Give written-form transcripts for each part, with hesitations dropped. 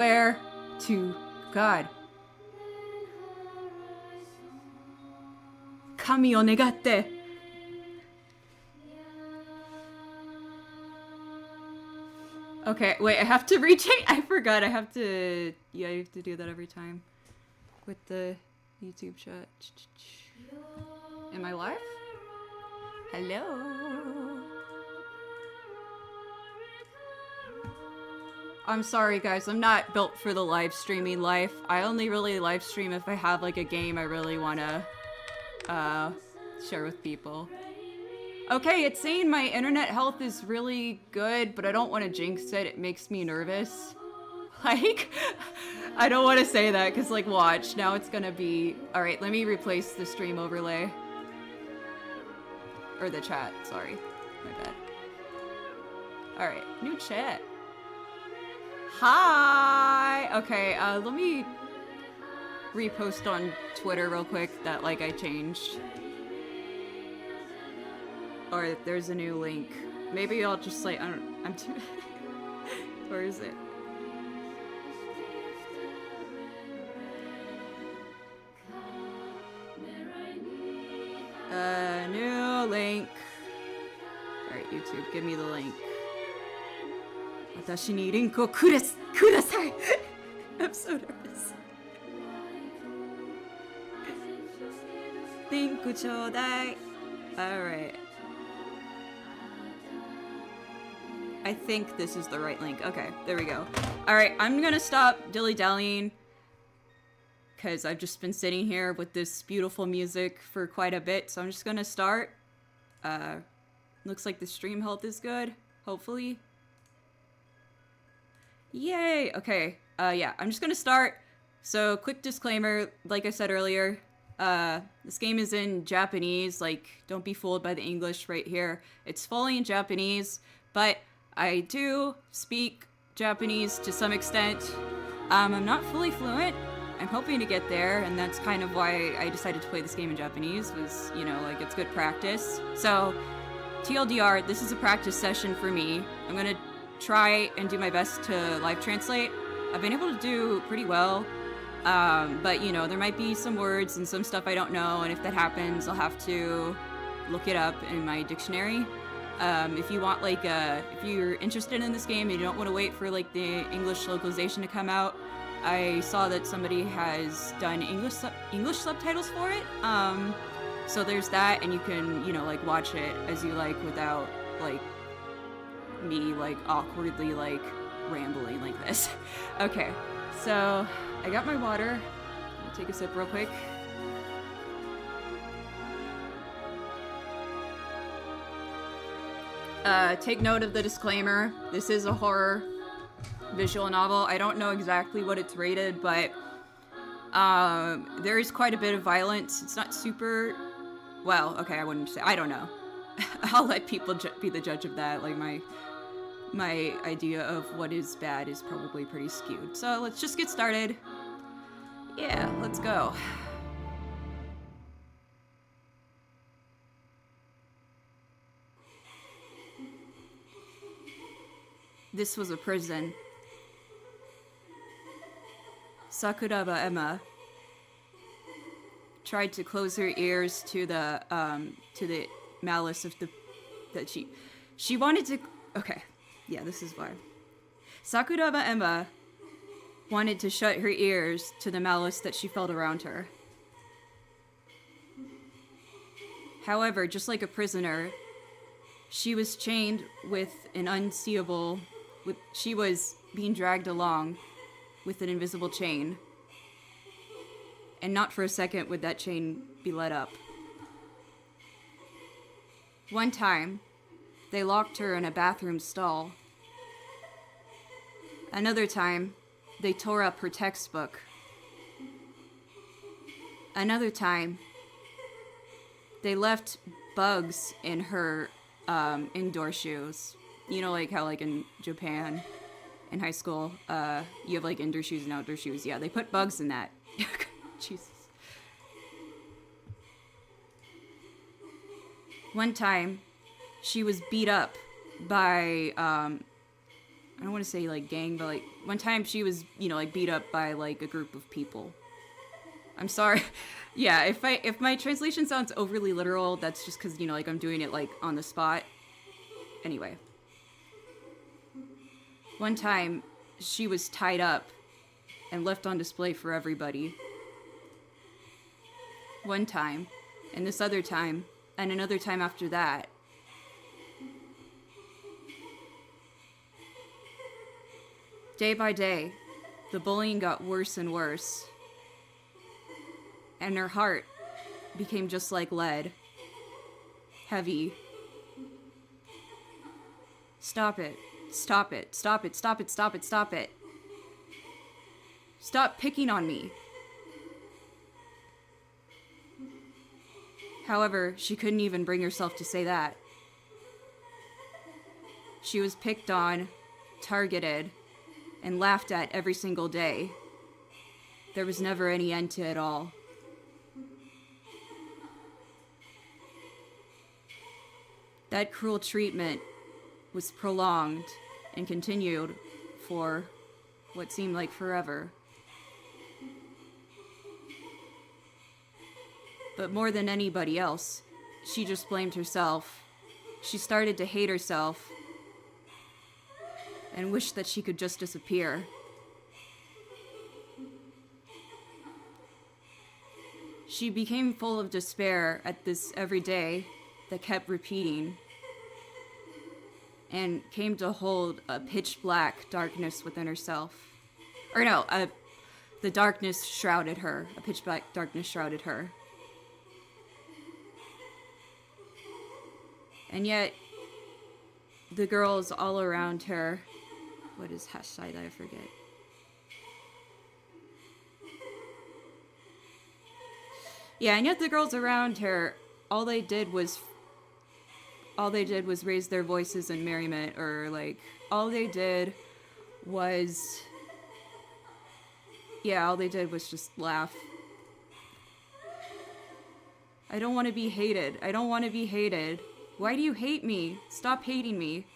Where to God. Kami o negatte. Okay, wait, I have to retake. I forgot. I have to. Yeah, you have to do that every time. With the YouTube chat. Am I live? Hello. I'm sorry, guys. I'm not built for the live streaming life. I only really live stream if I have like a game I really want to share with people. Okay, it's saying my internet health is really good, but I don't want to jinx it. It makes me nervous. Like, I don't want to say that because, like, watch. Now it's gonna be... Alright, let me replace the stream overlay. Or the chat, sorry. My bad. Alright, new chat. Hi! Okay, let me repost on Twitter real quick that, like, I changed. Or there's a new link. Maybe I'll just, like, I don't... I'm too... Where is it? New link. Alright, YouTube, give me the link. Watashi ni link o kudasai! I'm so nervous. Link chodai. Alright. I think this is the right link. Okay, there we go. Alright, I'm gonna stop dilly-dallying. Because I've just been sitting here with this beautiful music for quite a bit. So I'm just gonna start. Looks like the stream health is good. Hopefully. Yay! Okay, yeah, I'm just gonna start. So, quick disclaimer, like I said earlier, this game is in Japanese, like, don't be fooled by the English right here. It's fully in Japanese, but I do speak Japanese to some extent. I'm not fully fluent. I'm hoping to get there, and that's kind of why I decided to play this game in Japanese, was, you know, like, it's good practice. So, TLDR, this is a practice session for me. I'm gonna try and do my best to live translate. I've been able to do pretty well, but you know, there might be some words and some stuff I don't know, and if that happens, I'll have to look it up in my dictionary. If you want, like, if you're interested in this game and you don't want to wait for, like, the English localization to come out, I saw that somebody has done English subtitles for it, so there's that, and you can, you know, like, watch it as you like without, like, me, like, awkwardly, like, rambling like this. Okay, so I got my water. I'll take a sip real quick. Take note of the disclaimer. This is a horror visual novel. I don't know exactly what it's rated, but there is quite a bit of violence. It's not super... Well, okay, I wouldn't say... I don't know. I'll let people be the judge of that. Like, my idea of what is bad is probably pretty skewed. So let's just get started. Yeah, let's go. This was a prison. Sakuraba Emma tried to close her ears to the malice of that she wanted to... Okay. Yeah, this is why. Sakuraba Emma wanted to shut her ears to the malice that she felt around her. However, just like a prisoner, she was chained with an unseeable... She was being dragged along with an invisible chain. And not for a second would that chain be let up. One time, they locked her in a bathroom stall. Another time, they tore up her textbook. Another time, they left bugs in her indoor shoes. You know, like how, like, in Japan, in high school, you have, like, indoor shoes and outdoor shoes. Yeah, they put bugs in that. Jesus. One time, she was beat up by, I don't want to say, like, gang, but, like, one time she was, you know, like, beat up by, like, a group of people. I'm sorry. Yeah, if my translation sounds overly literal, that's just because, you know, like, I'm doing it, like, on the spot. Anyway. One time, she was tied up and left on display for everybody. One time, and this other time, and another time after that. Day by day, the bullying got worse and worse. And her heart became just like lead. Heavy. Stop it. Stop it. Stop it. Stop it. Stop it. Stop it. Stop picking on me. However, she couldn't even bring herself to say that. She was picked on, targeted, and laughed at every single day. There was never any end to it all. That cruel treatment was prolonged and continued for what seemed like forever. But more than anybody else, she just blamed herself. She started to hate herself and wished that she could just disappear. She became full of despair at this every day that kept repeating, and came to hold a pitch black darkness within herself. Or no, the darkness shrouded her. A pitch black darkness shrouded her. And yet, the girls all around her... What is hashtag? I forget. Yeah, and yet the girls around her, all they did was raise their voices in merriment, or like, all they did was just laugh. I don't want to be hated. I don't want to be hated. Why do you hate me? Stop hating me.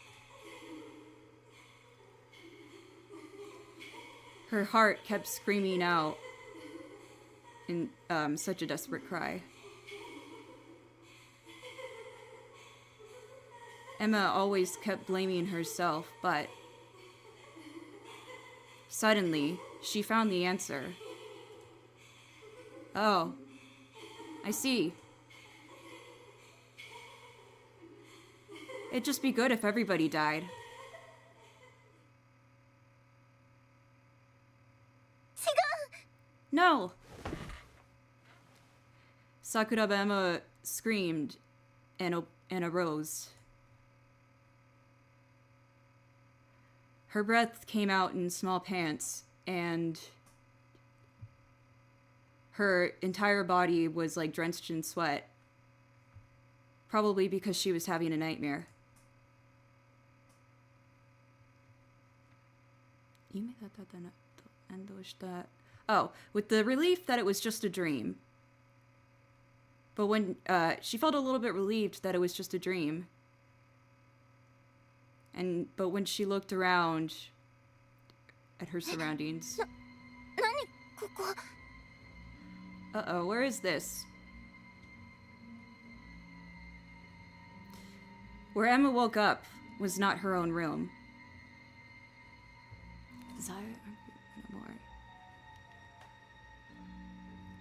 Her heart kept screaming out in such a desperate cry. Emma always kept blaming herself, but suddenly she found the answer. Oh, I see. It'd just be good if everybody died. No! Sakuraba Emma screamed and arose. Her breath came out in small pants, and her entire body was like drenched in sweat. Probably because she was having a nightmare. Oh, with the relief that it was just a dream. But when she felt a little bit relieved that it was just a dream. But when she looked around at her surroundings. Uh-oh, where is this? Where Emma woke up was not her own room. Desire no more.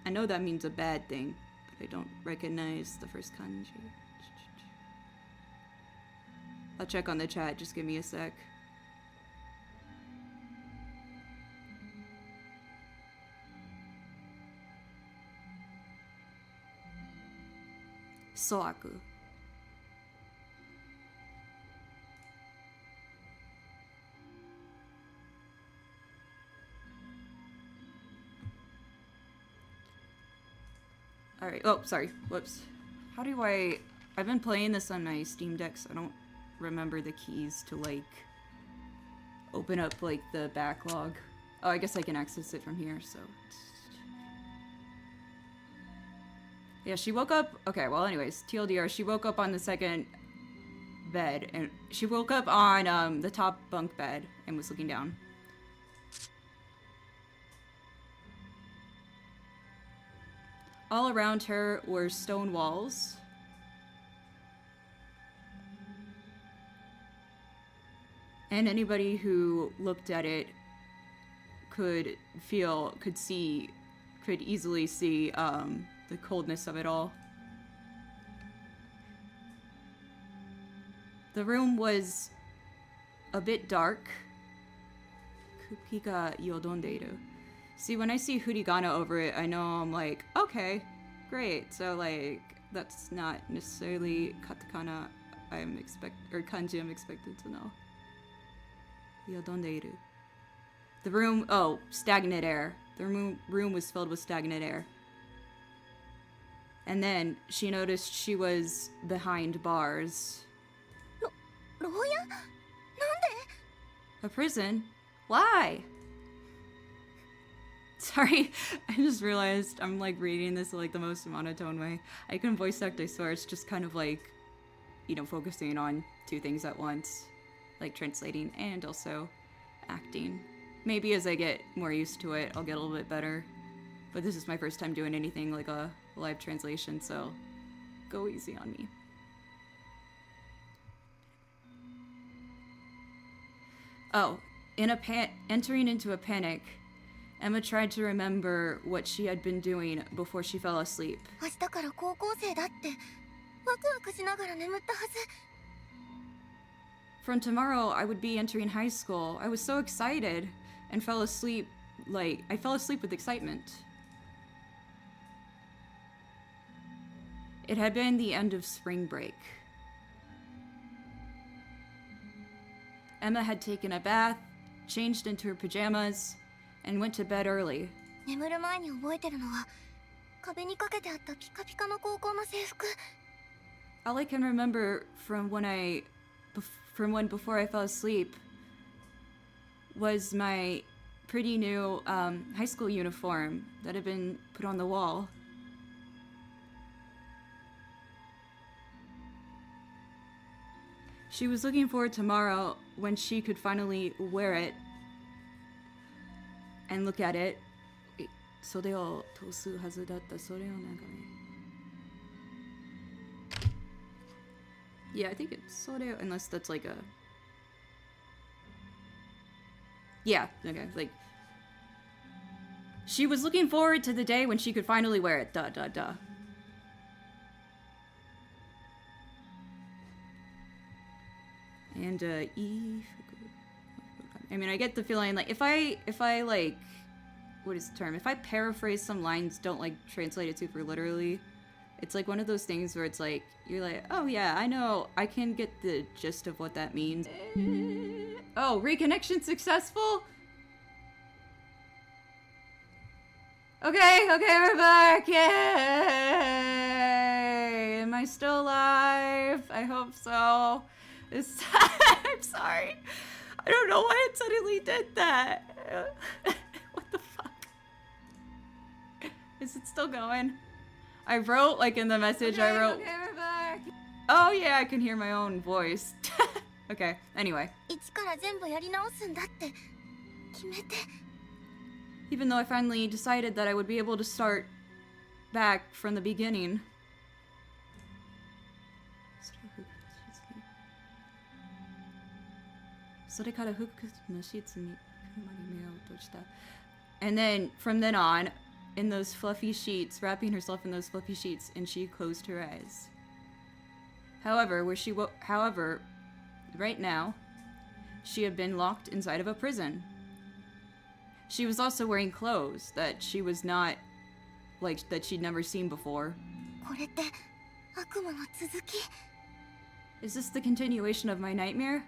I know that means a bad thing, but I don't recognize the first kanji. I'll check on the chat, just give me a sec. Soaku. Alright, oh, sorry, whoops. How do I've been playing this on my Steam Deck, so I don't remember the keys to, like, open up, like, the backlog. Oh, I guess I can access it from here, so... Yeah, she woke up... Okay, well, anyways, TLDR, she woke up on the second bed, and she woke up on the top bunk bed and was looking down. All around her were stone walls. And anybody who looked at it could easily see the coldness of it all. The room was a bit dark. Kuki ga yodondeiru. See, when I see hiragana over it, I know I'm like, okay, great. So like, that's not necessarily katakana or kanji I'm expected to know. Yodondeiru. The room, oh, stagnant air. The room was filled with stagnant air. And then she noticed she was behind bars. A prison? Why? Sorry, I just realized I'm like reading this like the most monotone way. I can voice act, I swear. It's just kind of like, you know, focusing on two things at once. Like translating and also acting. Maybe as I get more used to it, I'll get a little bit better. But this is my first time doing anything like a live translation, so go easy on me. Oh, entering into a panic, Emma tried to remember what she had been doing before she fell asleep. From tomorrow, I would be entering high school. I was so excited and fell asleep, I fell asleep with excitement. It had been the end of spring break. Emma had taken a bath, changed into her pajamas, and went to bed early. All I can remember from when before I fell asleep was my pretty new high school uniform that had been put on the wall. She was looking forward to tomorrow when she could finally wear it and look at it. Wait, 袖を通すはずだったそれを眺め Yeah, I think it's 袖を unless that's like a... Yeah, okay, like... She was looking forward to the day when she could finally wear it, duh. And, I mean, I get the feeling, like, if I, like, what is the term? If I paraphrase some lines, don't, like, translate it super literally, it's, like, one of those things where it's, like, you're like, oh, yeah, I know, I can get the gist of what that means. Oh, reconnection successful? Okay, we're back, yay! Am I still alive? I hope so. I'm sorry. I don't know why it suddenly did that. What the fuck? Is it still going? I wrote, like in the message, I wrote... Okay, we're back. Oh yeah, I can hear my own voice. Okay, anyway. Even though I finally decided that I would be able to start back from the beginning. And then, from then on, in those fluffy sheets, wrapping herself in those fluffy sheets, and she closed her eyes. However, right now, she had been locked inside of a prison. She was also wearing clothes that she was not, like, that she'd never seen before. Is this the continuation of my nightmare?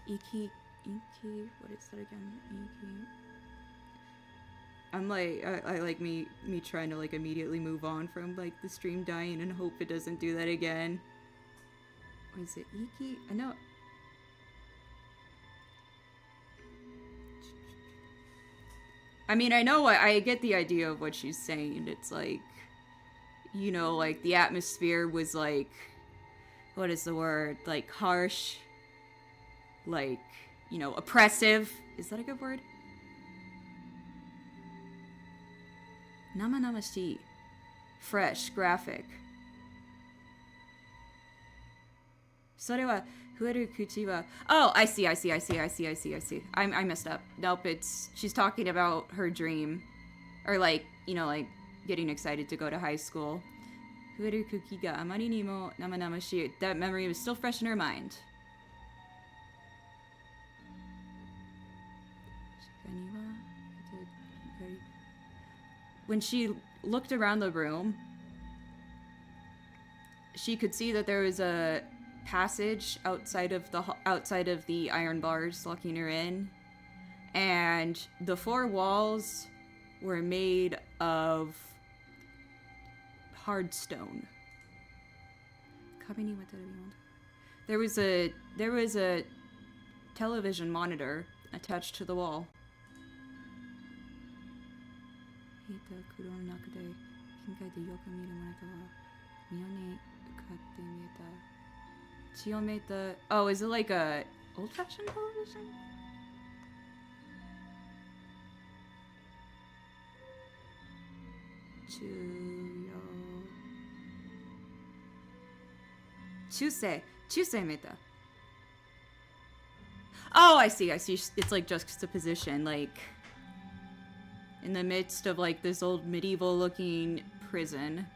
What is that again? I'm like, I like me trying to like immediately move on from like the stream dying and hope it doesn't do that again. What is it? Iki? I know. I mean, I get the idea of what she's saying. It's like, you know, like the atmosphere was like, what is the word? Like harsh, like, you know, oppressive. Is that a good word? Namanamashi. Fresh, graphic. それは増える口は Oh, I see. I messed up. Nope, she's talking about her dream. Or like, you know, like getting excited to go to high school. 増える口があまりにも生々しい. That memory was still fresh in her mind. When she looked around the room, she could see that there was a passage outside of the iron bars locking her in, and the four walls were made of hard stone. There was a television monitor attached to the wall. Oh, is it like a old-fashioned television? Chusei meta. Oh, I see. It's like juxtaposition, like in the midst of like this old medieval-looking prison,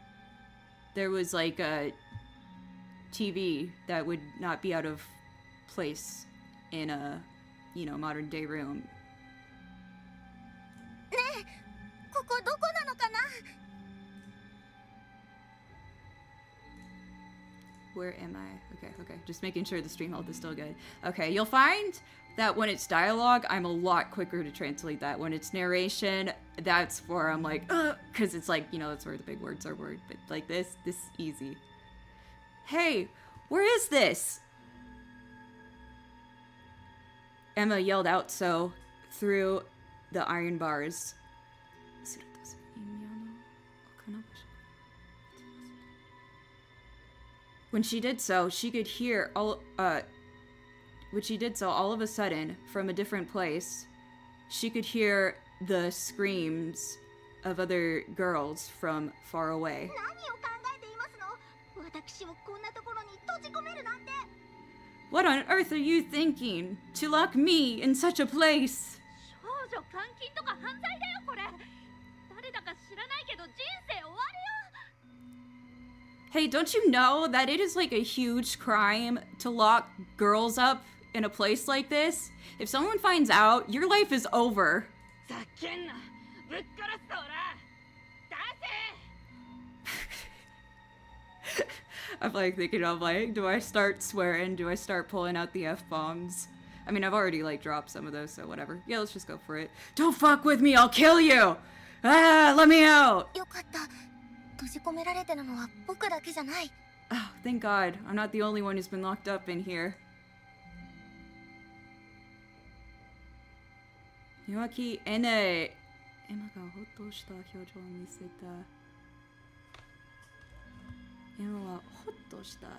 there was like a TV that would not be out of place in a, you know, modern day room. Where am I? Okay. Just making sure the stream health is still good. Okay, you'll find that when it's dialogue, I'm a lot quicker to translate that. When it's narration, that's where I'm like, because it's like, you know, that's where the big words are word. But like this easy. Hey, where is this? Emma yelled out so through the iron bars. When she did so, she could hear all of a sudden, from a different place, she could hear the screams of other girls from far away. What on earth are you thinking? To lock me in such a place? Hey, don't you know that it is like a huge crime to lock girls up in a place like this? If someone finds out, your life is over. I'm like thinking of like, do I start swearing? Do I start pulling out the F-bombs? I mean, I've already like dropped some of those, so whatever. Yeah, let's just go for it. Don't fuck with me, I'll kill you! Ah, let me out! Oh, thank God. I'm not the only one who's been locked up in here. Yuaki ene. Emma ga hotto shita hyoujo o miseta. Emma wa hotto shita.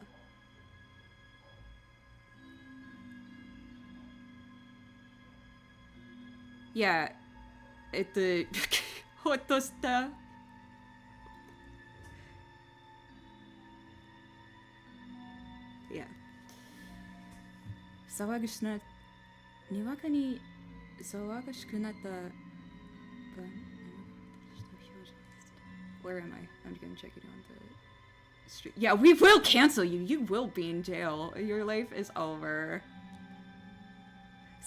Yeah. Hotto shita. Yeah. 騒がしなにわかに騒がしくなった Where am I? I'm gonna check it on the street. Yeah, we will cancel you. You will be in jail. Your life is over.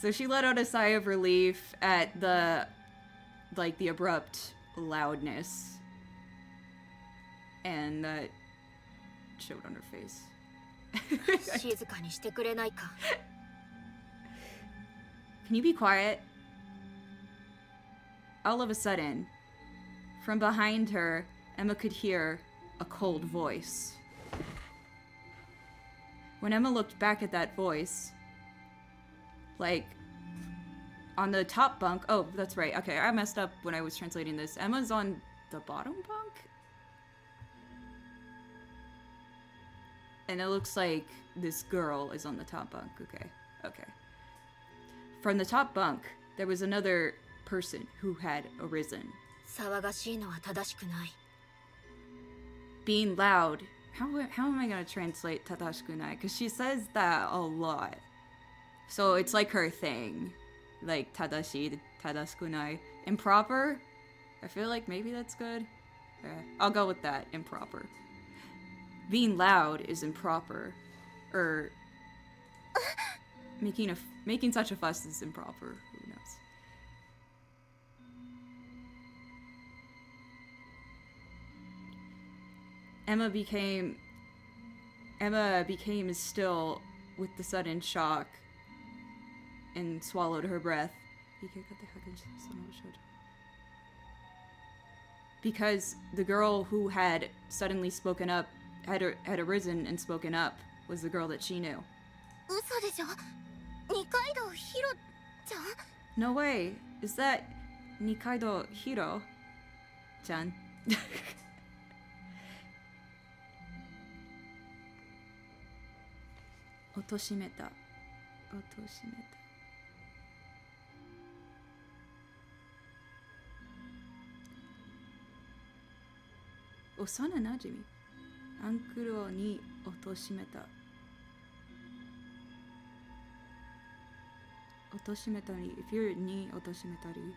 So she let out a sigh of relief at the abrupt loudness, and that showed on her face. Can you be quiet? All of a sudden, from behind her, Emma could hear a cold voice. When Emma looked back at that voice, like On the top bunk. Oh, that's right. Okay, I messed up when I was translating this. Emma's on the bottom bunk? And it looks like this girl is on the top bunk. Okay, okay. From the top bunk, there was another person who had arisen. Being loud. How am I gonna translate tadashikunai? Because she says that a lot. So it's like her thing. Like tadashi, tadashikunai. Improper? I feel like maybe that's good. I'll go with that. Improper. Being loud is improper. Or making such a fuss is improper. Who knows? Emma became still with the sudden shock and swallowed her breath. Because the girl who had suddenly spoken up, had arisen and spoken up, was the girl that she knew. No way! Is that Nikaido Hiro-chan? Otoshimeta. Osana najimi. Ankuro ni otoshimeta. Otoshimetari. If you're ni otoshimetari.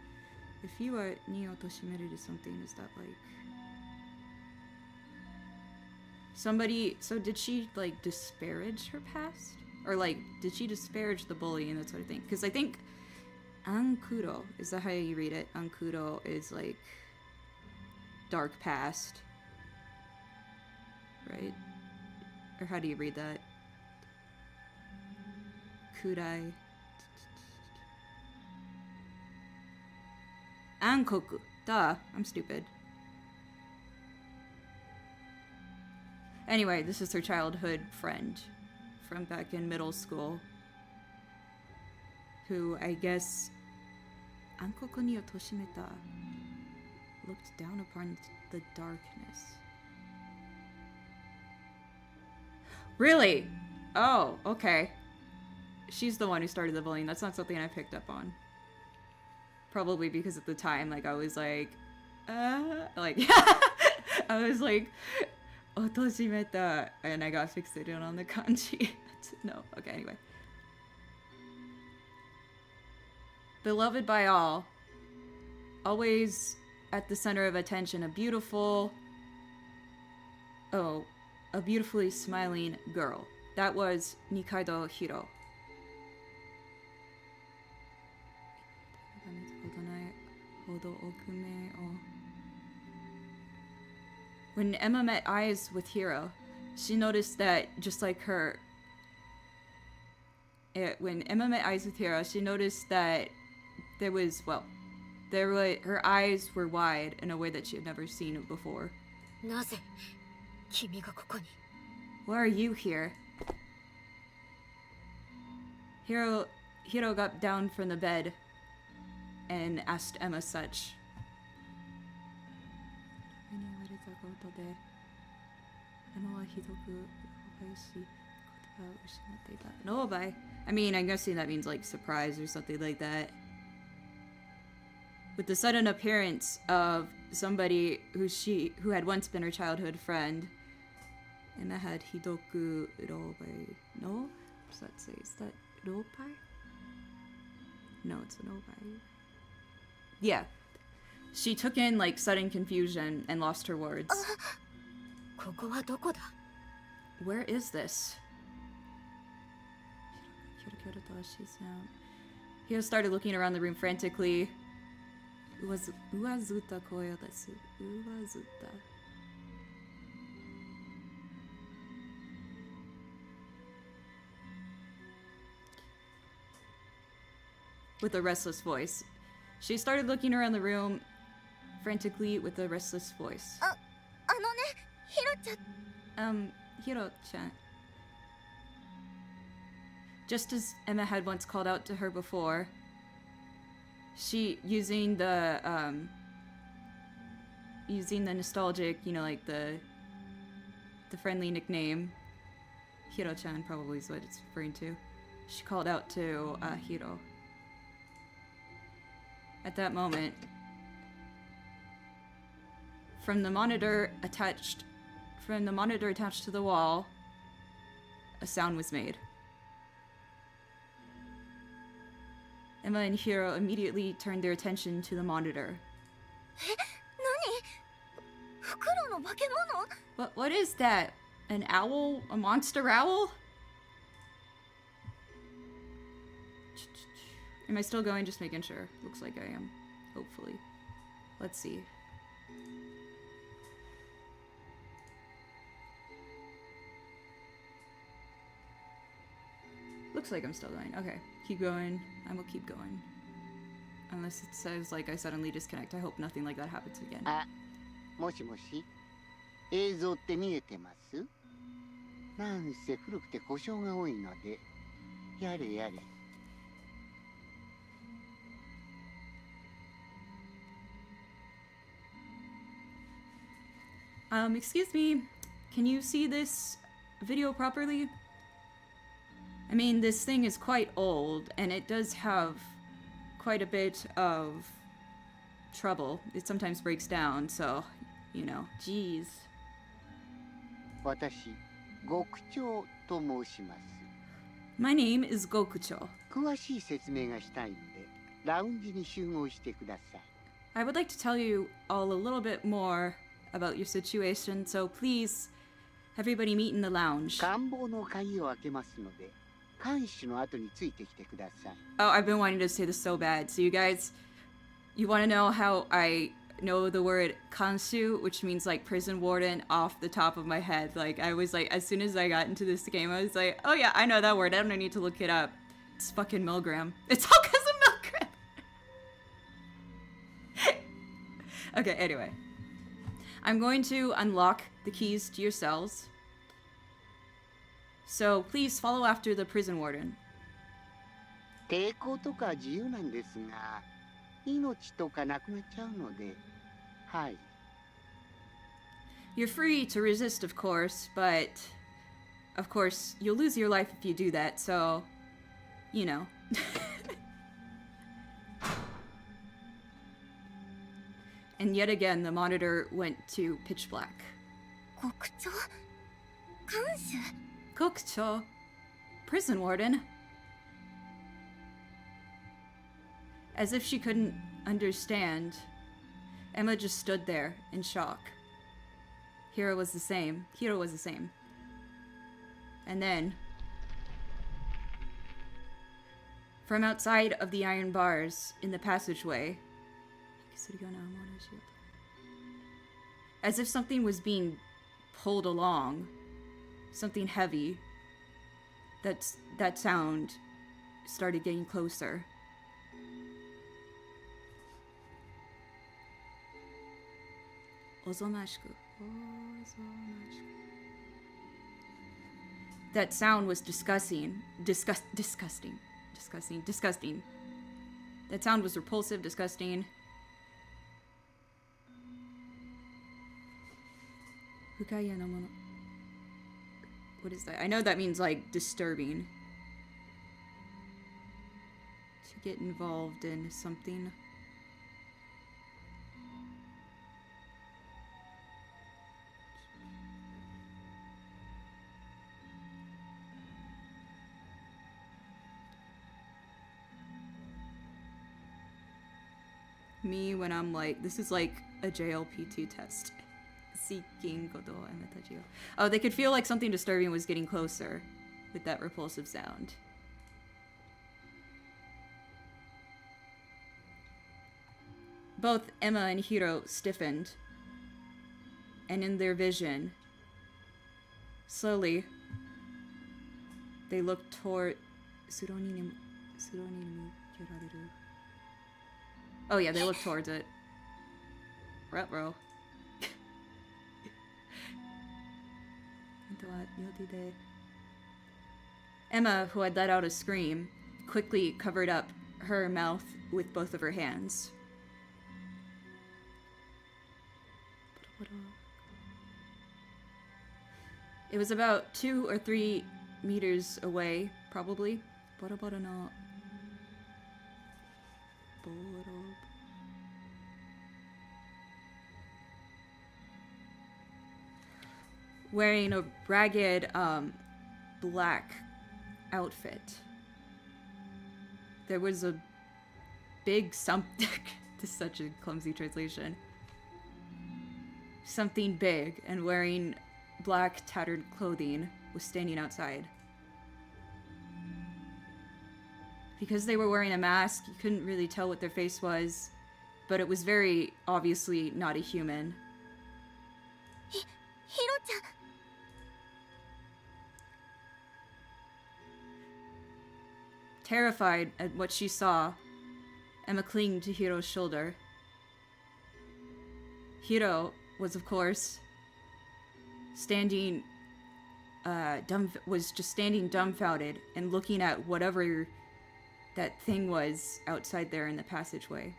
If you are ni otoshimeru to something, is that like somebody? So did she like disparage her past? Or like did she disparage the bully and that sort of thing? Because I think Ankuro, is that how you read it? Ankuro is like dark past. Right? Or how do you read that? Kurai. Ankoku. Duh. I'm stupid. Anyway, this is her childhood friend from back in middle school. Who, I guess, Ankoku ni otoshimeta, looked down upon the darkness. Really? Oh, okay. She's the one who started the bullying. That's not something I picked up on. Probably because at the time, like, I was like, I was like, otoshimeta, and I got fixated on the kanji. No, okay, anyway. Beloved by all, always at the center of attention, a beautifully smiling girl. That was Nikaido Hiro. When Emma met eyes with Hiro, she noticed that just like her... when Emma met eyes with Hiro, she noticed that there was, her eyes were wide in a way that she had never seen it before. Why are you here? Hiro got down from the bed and asked Emma such. I mean, I'm guessing that means like surprise or something like that. With the sudden appearance of somebody who had once been her childhood friend, Emma had hidoku robai. No? What does that say? Is that robai? No, it's an obai. Yeah. She took in like sudden confusion and lost her words. Where is this? Hiro started looking around the room frantically. Uwazuta koyo desu. Uwazuta. With a restless voice. She started looking around the room frantically with a restless voice. Hiro-chan. Just as Emma had once called out to her before, She using the nostalgic, you know, like the friendly nickname, Hiro-chan probably is what it's referring to. She called out to Hiro. At that moment, from the monitor attached to the wall, a sound was made. Emma and Hiro immediately turned their attention to the monitor. What is that? An owl? A monster owl? Am I still going? Just making sure. Looks like I am. Hopefully. Let's see. Looks like I'm still going. Okay. Keep going. I will keep going. Unless it says, like, I suddenly disconnect. I hope nothing like that happens again. もしもし、映像って見えてます？なんせ古くて故障が多いので、やれやれ。Excuse me, can you see this video properly? I mean, this thing is quite old, and it does have quite a bit of trouble. It sometimes breaks down, so, you know, geez. 私、極長と申します。My name is Gokucho. 詳しい説明がしたいので、ラウンジに集合してください。I would like to tell you all a little bit more about your situation, so please, everybody meet in the lounge. 官房の鍵を開けますので、看守の後についてきてください。Oh, I've been wanting to say this so bad. So you guys, you want to know how I know the word kanshu, which means like prison warden, off the top of my head. Like I was like, as soon as I got into this game, I was like, oh yeah, I know that word. I don't need to look it up. It's fucking Milgram. It's all because of Milgram. Okay, anyway. I'm going to unlock the keys to your cells. So please follow after the prison warden. 抵抗とか自由なんですが、命とかなくなっちゃうので、はい。You're free to resist, of course, but of course you'll lose your life if you do that, so, you know. And yet again, the monitor went to pitch black. Gokucho? Kansu? Gokucho? Prison warden? As if she couldn't understand, Emma just stood there in shock. Hiro was the same. And then, from outside of the iron bars in the passageway, as if something was being pulled along, something heavy, that sound started getting closer. That sound was disgusting. Disgusting. That sound was repulsive, disgusting. What is that? I know that means like disturbing. To get involved in something. Me when I'm like, this is like a JLP2 test. Oh, they could feel like something disturbing was getting closer with that repulsive sound. Both Emma and Hiro stiffened, and in their vision, slowly, they looked toward... Oh yeah, they looked towards it. Ruh-roh. Emma, who had let out a scream, quickly covered up her mouth with both of her hands. It was about 2 or 3 meters away, probably. Wearing a ragged, black outfit. There was a big something. This is such a clumsy translation. Something big and wearing black tattered clothing was standing outside. Because they were wearing a mask, you couldn't really tell what their face was, but it was very obviously not a human. Hiro-chan. Terrified at what she saw, Emma clinged to Hiro's shoulder. Hiro was, of course, standing dumbfounded and looking at whatever that thing was outside there in the passageway.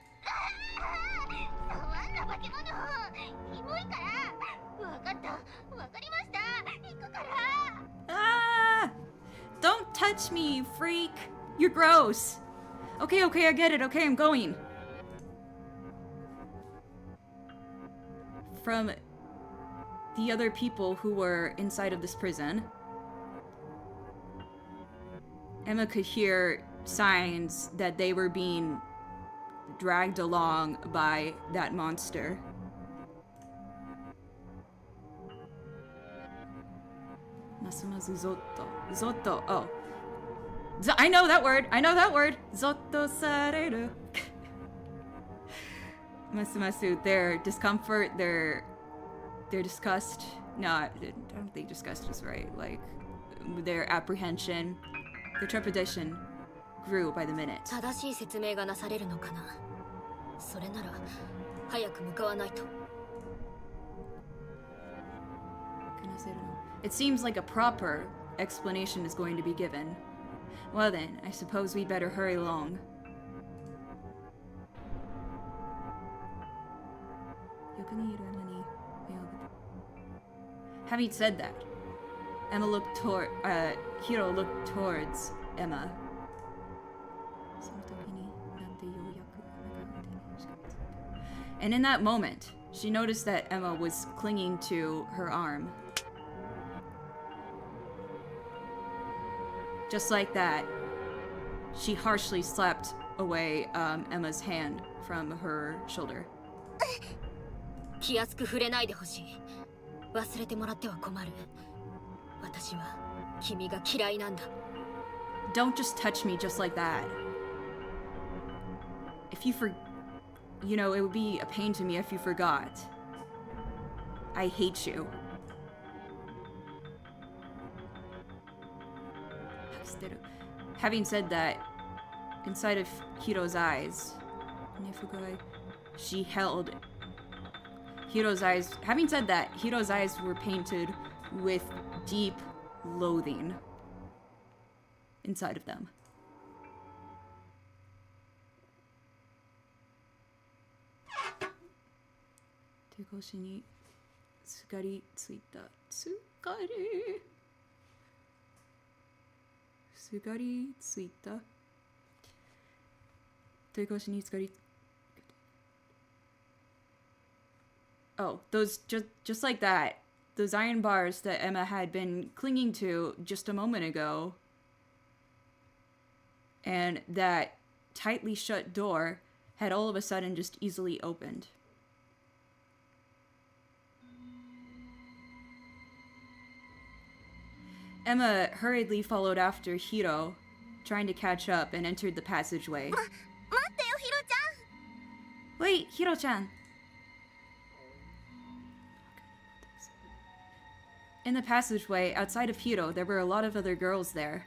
Ah! Don't touch me, freak! You're gross! Okay, I get it. Okay, I'm going. From the other people who were inside of this prison, Emma could hear signs that they were being dragged along by that monster. Masumazu zotto. Zotto. Oh. I know that word. Zotto sareru. Masumasu, their discomfort, their disgust. No, I don't think disgust is right. Like, their apprehension, their trepidation grew by the minute. 正しい説明がなされるのかな。それなら早く向かわないと。 It seems like a proper explanation is going to be given. Well then, I suppose we'd better hurry along. Having said that, Hiro looked towards Emma. And in that moment, she noticed that Emma was clinging to her arm. Just like that, she harshly slapped away Emma's hand from her shoulder. 気安く触れないでほしい。忘れてもらっては困る。私は君が嫌いなんだ。Don't just touch me just like that. If you it would be a pain to me if you forgot. I hate you. Having said that, inside of Hiro's eyes, she held Hiro's eyes. Having said that, Hiro's eyes were painted with deep loathing inside of them. Oh, those just like that. Those iron bars that Emma had been clinging to just a moment ago, and that tightly shut door had all of a sudden just easily opened. Emma hurriedly followed after Hiro, trying to catch up, and entered the passageway. 待ってよ、ヒロちゃん。 Wait, Hiro-chan! In the passageway, outside of Hiro, there were a lot of other girls there.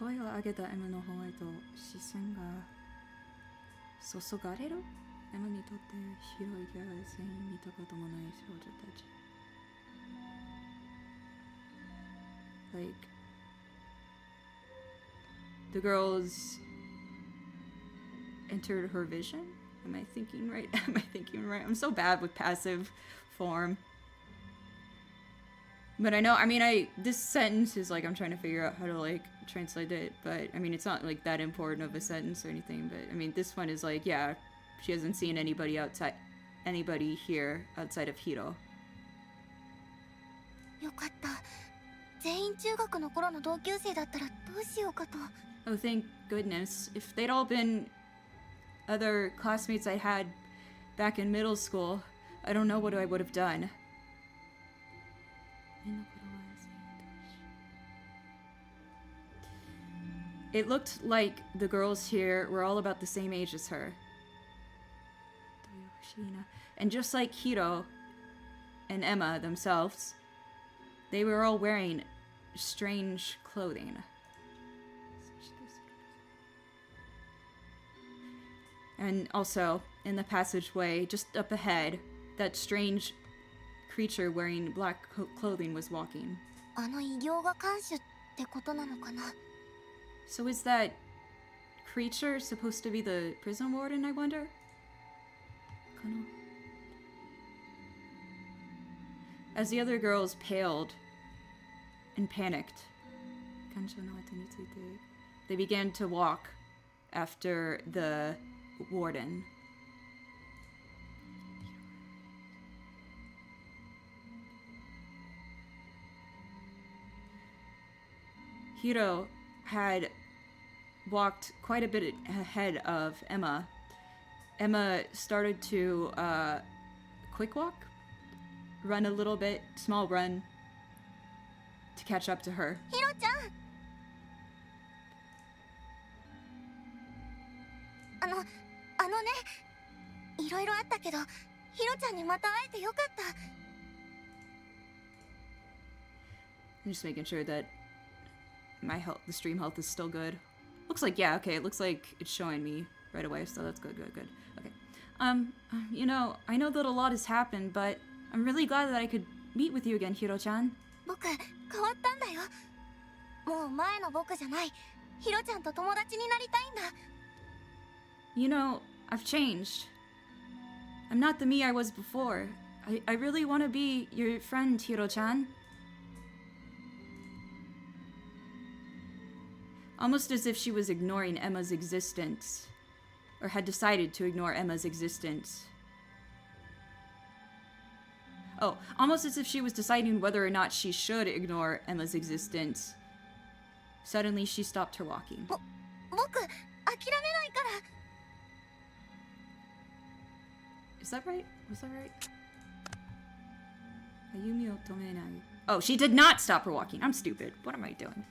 声を上げたエマの方へと視線が注がれる。エマにとって広いギャラリー見たこともない少女たち。Like, the girls entered her vision? Am I thinking right? Am I thinking right? I'm so bad with passive form. But I know, I mean, this sentence is like, I'm trying to figure out how to like translate it, but I mean, it's not like that important of a sentence or anything, but I mean, this one is like, yeah, she hasn't seen anybody here outside of Hiro. よかった。全員中学の頃の同級生だったらどうしようかと。Oh, thank goodness. If they'd all been other classmates I had back in middle school, I don't know what I would have done. It looked like the girls here were all about the same age as her. And just like Hiro and Emma themselves, they were all wearing strange clothing. And also, in the passageway, just up ahead, that strange creature wearing black clothing was walking. あの異形が看守ってことなのかな。 So is that creature supposed to be the prison warden, I wonder? As the other girls paled and panicked, they began to walk after the warden. Hiro had walked quite a bit ahead of Emma. Emma started to quick walk, run a little bit, small run, to catch up to her. ヒロちゃん。あのね、いろいろあったけど、ヒロちゃんにまた会えてよかった。 I'm just making sure that my health, the stream health is still good. Looks like, yeah, okay, it looks like it's showing me right away, so that's good. Okay. You know, I know that a lot has happened, but I'm really glad that I could meet with you again, Hiro-chan. 僕、変わったんだよ。もう前の僕じゃない。ヒロちゃんと友達になりたいんだ。 You know, I've changed. I'm not the me I was before. I really want to be your friend, Hiro-chan. Almost as if she was ignoring Emma's existence, or had decided to ignore Emma's existence. Oh, almost as if she was deciding whether or not she should ignore Emma's existence. Suddenly, she stopped her walking. 僕、諦めないから。 Is that right? Was that right? Oh, she did not stop her walking. I'm stupid. What am I doing?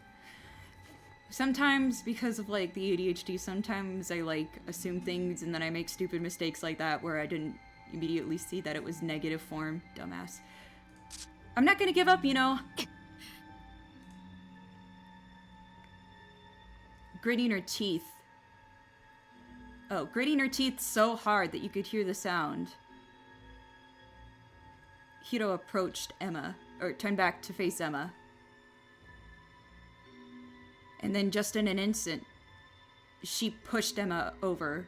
Sometimes, because of like the ADHD, sometimes I like assume things and then I make stupid mistakes like that where I didn't immediately see that it was negative form. Dumbass. I'm not gonna give up, you know. Gritting her teeth. Oh, gritting her teeth so hard that you could hear the sound. Hiro approached Emma, or turned back to face Emma. And then just in an instant, she pushed Emma over.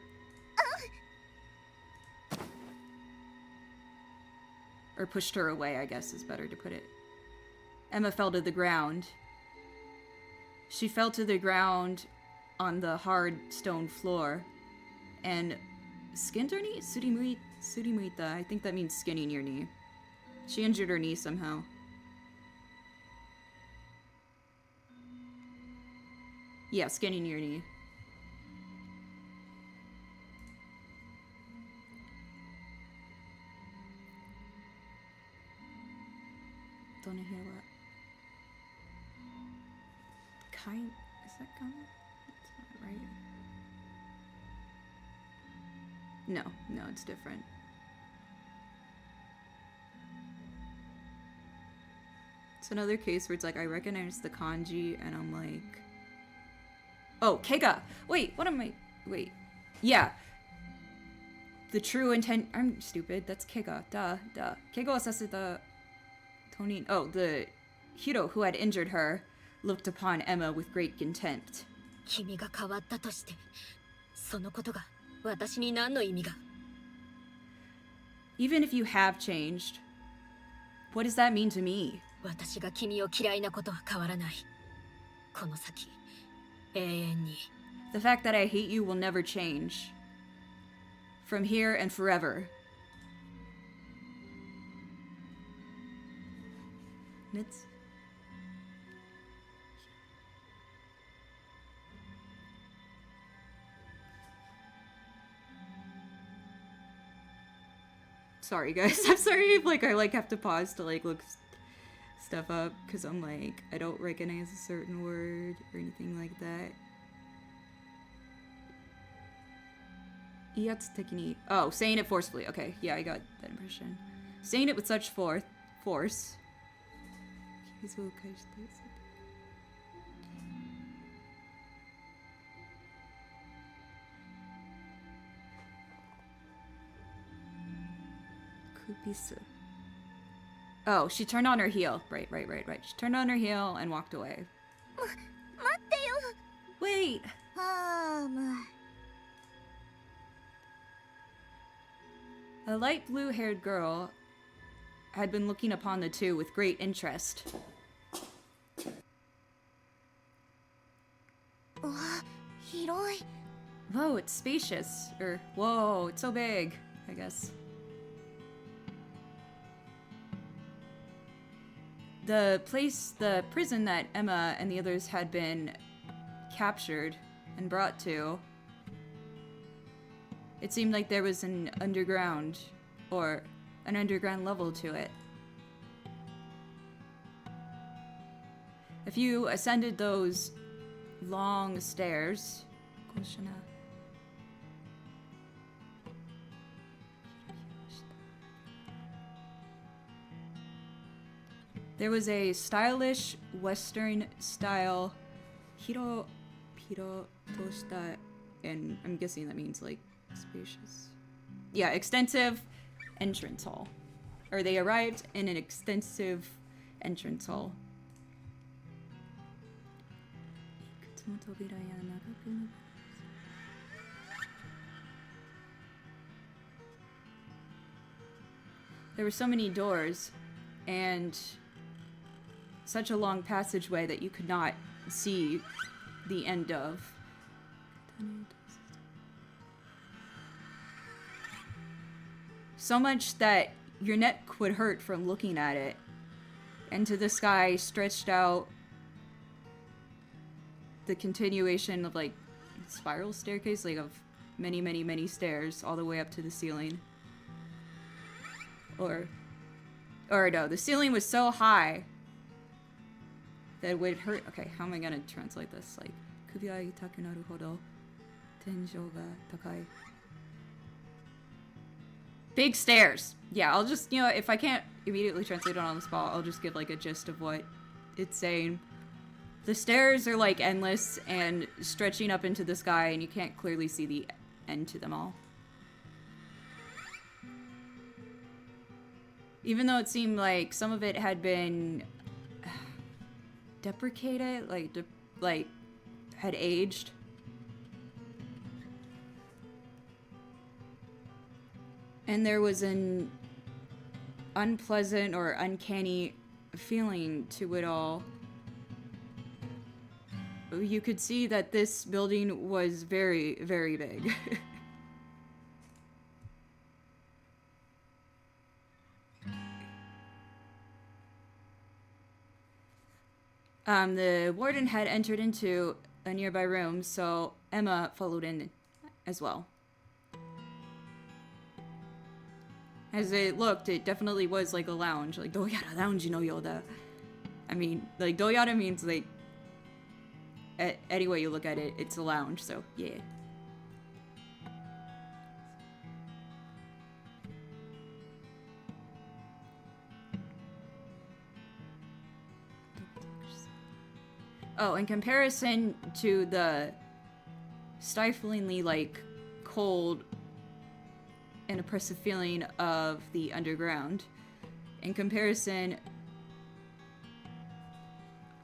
Or pushed her away, I guess is better to put it. Emma fell to the ground. She fell to the ground on the hard stone floor and skinned her knee? Surimuita. I think that means skinning your knee. She injured her knee somehow. Yeah, skinning your knee. Don't hear what? Kind? Is that kind? That's not right. No, it's different. It's another case where it's like I recognize the kanji and I'm like, Oh, Kega! Wait, what am I... Wait. Yeah. The true intent... I'm stupid. That's Kega. Duh. Kega wa saseta... Tonin... Oh, the... Hiro, who had injured her, looked upon Emma with great contempt. 君が変わったとして、そのことが私に何の意味が? Even if you have changed, what does that mean to me? 私が君を嫌いなことは変わらない。この先、永遠に。The fact that I hate you will never change. From here and forever. Nits? Sorry guys, I'm sorry if I have to pause to look stuff up because I'm I don't recognize a certain word or anything like that. Iatsu-teki. Oh, saying it forcefully. Okay, yeah, I got that impression. Saying it with such force. Kubisu. Oh, she turned on her heel. Right. She turned on her heel and walked away. Wait! A light blue-haired girl had been looking upon the two with great interest. Whoa, it's spacious. Or, whoa, it's so big, I guess. The prison that Emma and the others had been captured and brought to, it seemed like there was an underground level to it. If you ascended those long stairs, there was a stylish Western style Hiro toshita, and I'm guessing that means spacious. Yeah, extensive entrance hall. Or they arrived in an extensive entrance hall. There were so many doors and such a long passageway that you could not see the end of. So much that your neck would hurt from looking at it. Into the sky stretched out the continuation of spiral staircase, of many stairs all the way up to the ceiling. Or no, the ceiling was so high that it would hurt. Okay, how am I gonna translate this? Kubi wa itaku naru hodo tenjou ga takai. Big stairs. Yeah, I'll just, if I can't immediately translate it on the spot, I'll just give a gist of what it's saying. The stairs are endless and stretching up into the sky, and you can't clearly see the end to them all. Even though it seemed like some of it had been deprecated, had aged. And there was an unpleasant or uncanny feeling to it all. You could see that this building was very, very big. The warden had entered into a nearby room, so Emma followed in as well. As it looked, it definitely was a lounge. Doyara lounge no yoda. I mean, doyara means any way you look at it, it's a lounge, so yeah. Oh, in comparison to the stiflingly, like, cold and oppressive feeling of the underground. In comparison,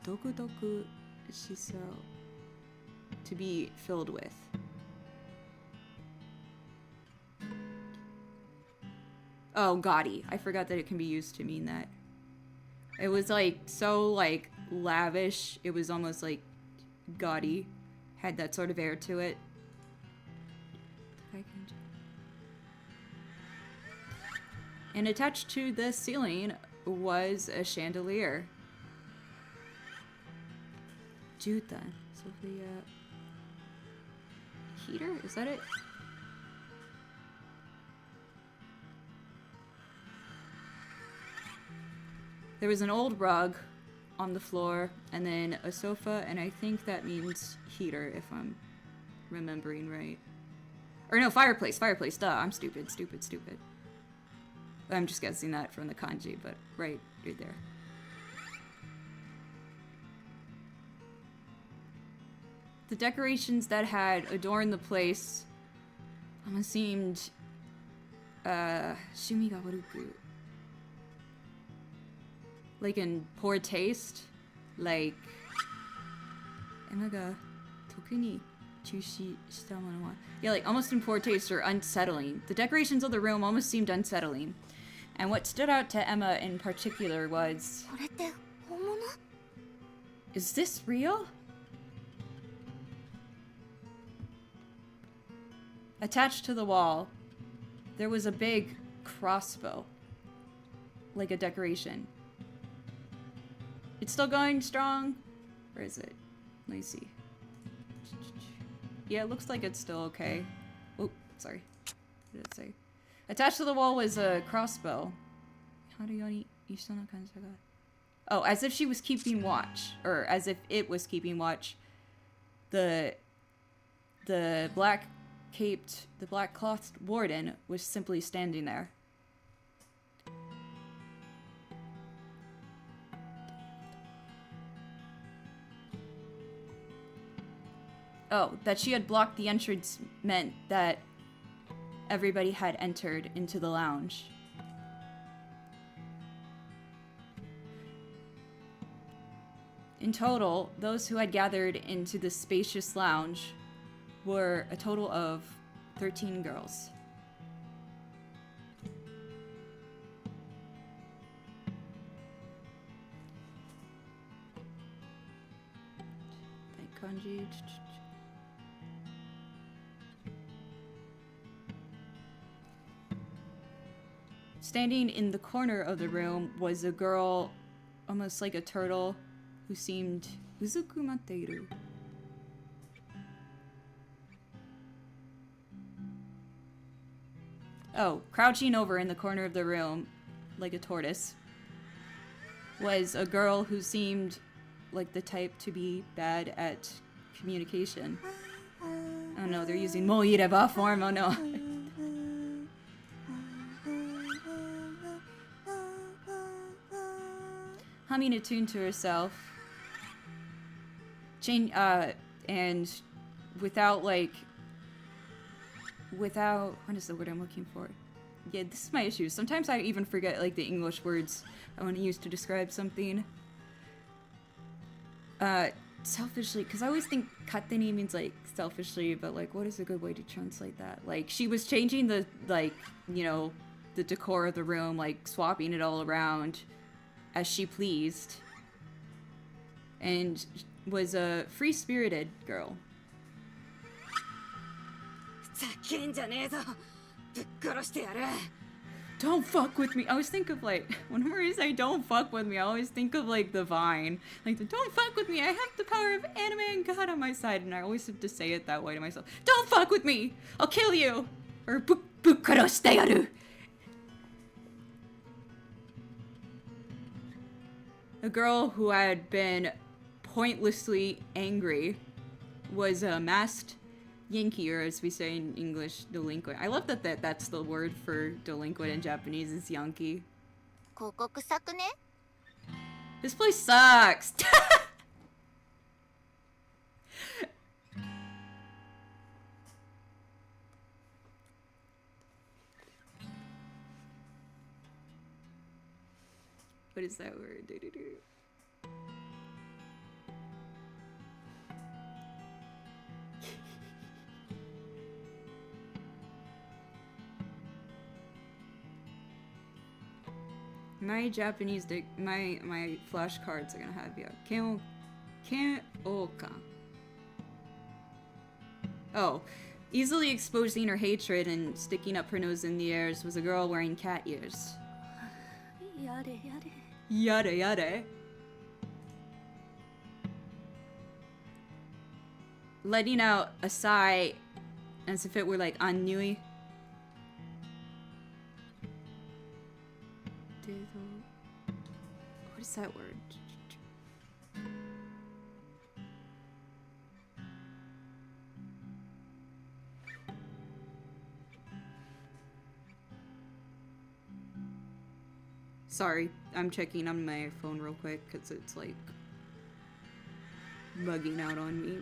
doku doku shiso, to be filled with. Oh, gaudy. I forgot that it can be used to mean that. It was like so like lavish. It was almost like gaudy. Had that sort of air to it. And attached to the ceiling was a chandelier. Juta. Sophia. Heater? Is that it? There was an old rug on the floor, and then a sofa, and I think that means heater, if I'm remembering right. Or no, fireplace, duh, I'm stupid. I'm just guessing that from the kanji, but right there. The decorations that had adorned the place almost seemed, shumigawaruku. Like in poor taste, like yeah, like almost in poor taste or unsettling. The decorations of the room almost seemed unsettling. And what stood out to Emma in particular was, is this real? Attached to the wall, there was a big crossbow, like a decoration. It's still going strong? Or is it? Let me see. Yeah, it looks like it's still okay. Oh, sorry. What did it say? Attached to the wall was a crossbow. Oh, as if she was keeping watch. Or as if it was keeping watch. The black-clothed warden was simply standing there. Oh, that she had blocked the entrance meant that everybody had entered into the lounge. In total, those who had gathered into the spacious lounge were a total of 13 girls. Kanji. Standing in the corner of the room was a girl, almost like a turtle, who seemed uzukumateiru. Oh, crouching over in the corner of the room, like a tortoise, was a girl who seemed like the type to be bad at communication. Oh no, they're using moireba form, oh no. Humming a tune to herself. And without, what is the word I'm looking for? Yeah, this is my issue. Sometimes I even forget, like, the English words I want to use to describe something. Selfishly, because I always think kateni means, like, selfishly, but, like, what is a good way to translate that? Like, she was changing the, like, you know, the decor of the room, like, swapping it all around as she pleased. And was a free-spirited girl. Don't fuck with me. I always think of, like, whenever I say don't fuck with me, I always think of, like, the Vine. Like, don't fuck with me. I have the power of anime and God on my side. And I always have to say it that way to myself. Don't fuck with me. I'll kill you. Or bukkoroshite yaru. A girl who had been pointlessly angry was a masked Yankee, or as we say in English, delinquent. I love that that's the word for delinquent in Japanese is Yankee. This place sucks! What is that word? My Japanese my flashcards are gonna have Ken-oka. Oh, easily exposing her hatred and sticking up her nose in the airs was a girl wearing cat ears. Yare yare. Yada yada. Letting out a sigh as if it were like ennui. What is that word? Sorry, I'm checking on my phone real quick because it's like bugging out on me.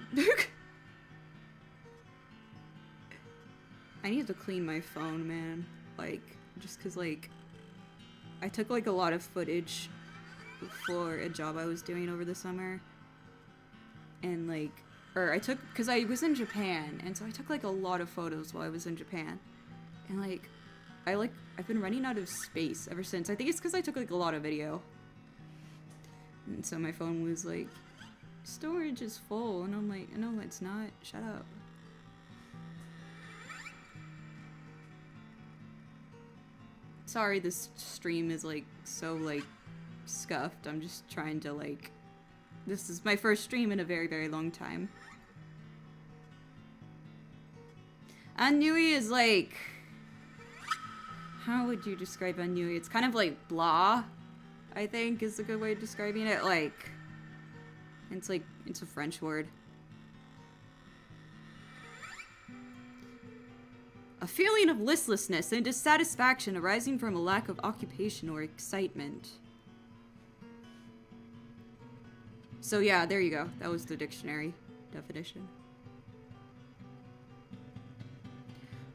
I need to clean my phone, man. Like, just because like I took like a lot of footage for a job I was doing over the summer, and like, or I took, because I was in Japan, and so I took like a lot of photos while I was in Japan, and like I've been running out of space ever since. I think it's because I took like a lot of video, and so my phone was like, storage is full, and I'm like, no, it's not, shut up. Sorry, this stream is like so like scuffed. I'm just trying to like, this is my first stream in a very, very long time. Ennui is like, how would you describe ennui? It's kind of like blah, I think is a good way of describing it. Like, it's like, it's a French word. A feeling of listlessness and dissatisfaction arising from a lack of occupation or excitement. So yeah, there you go. That was the dictionary definition.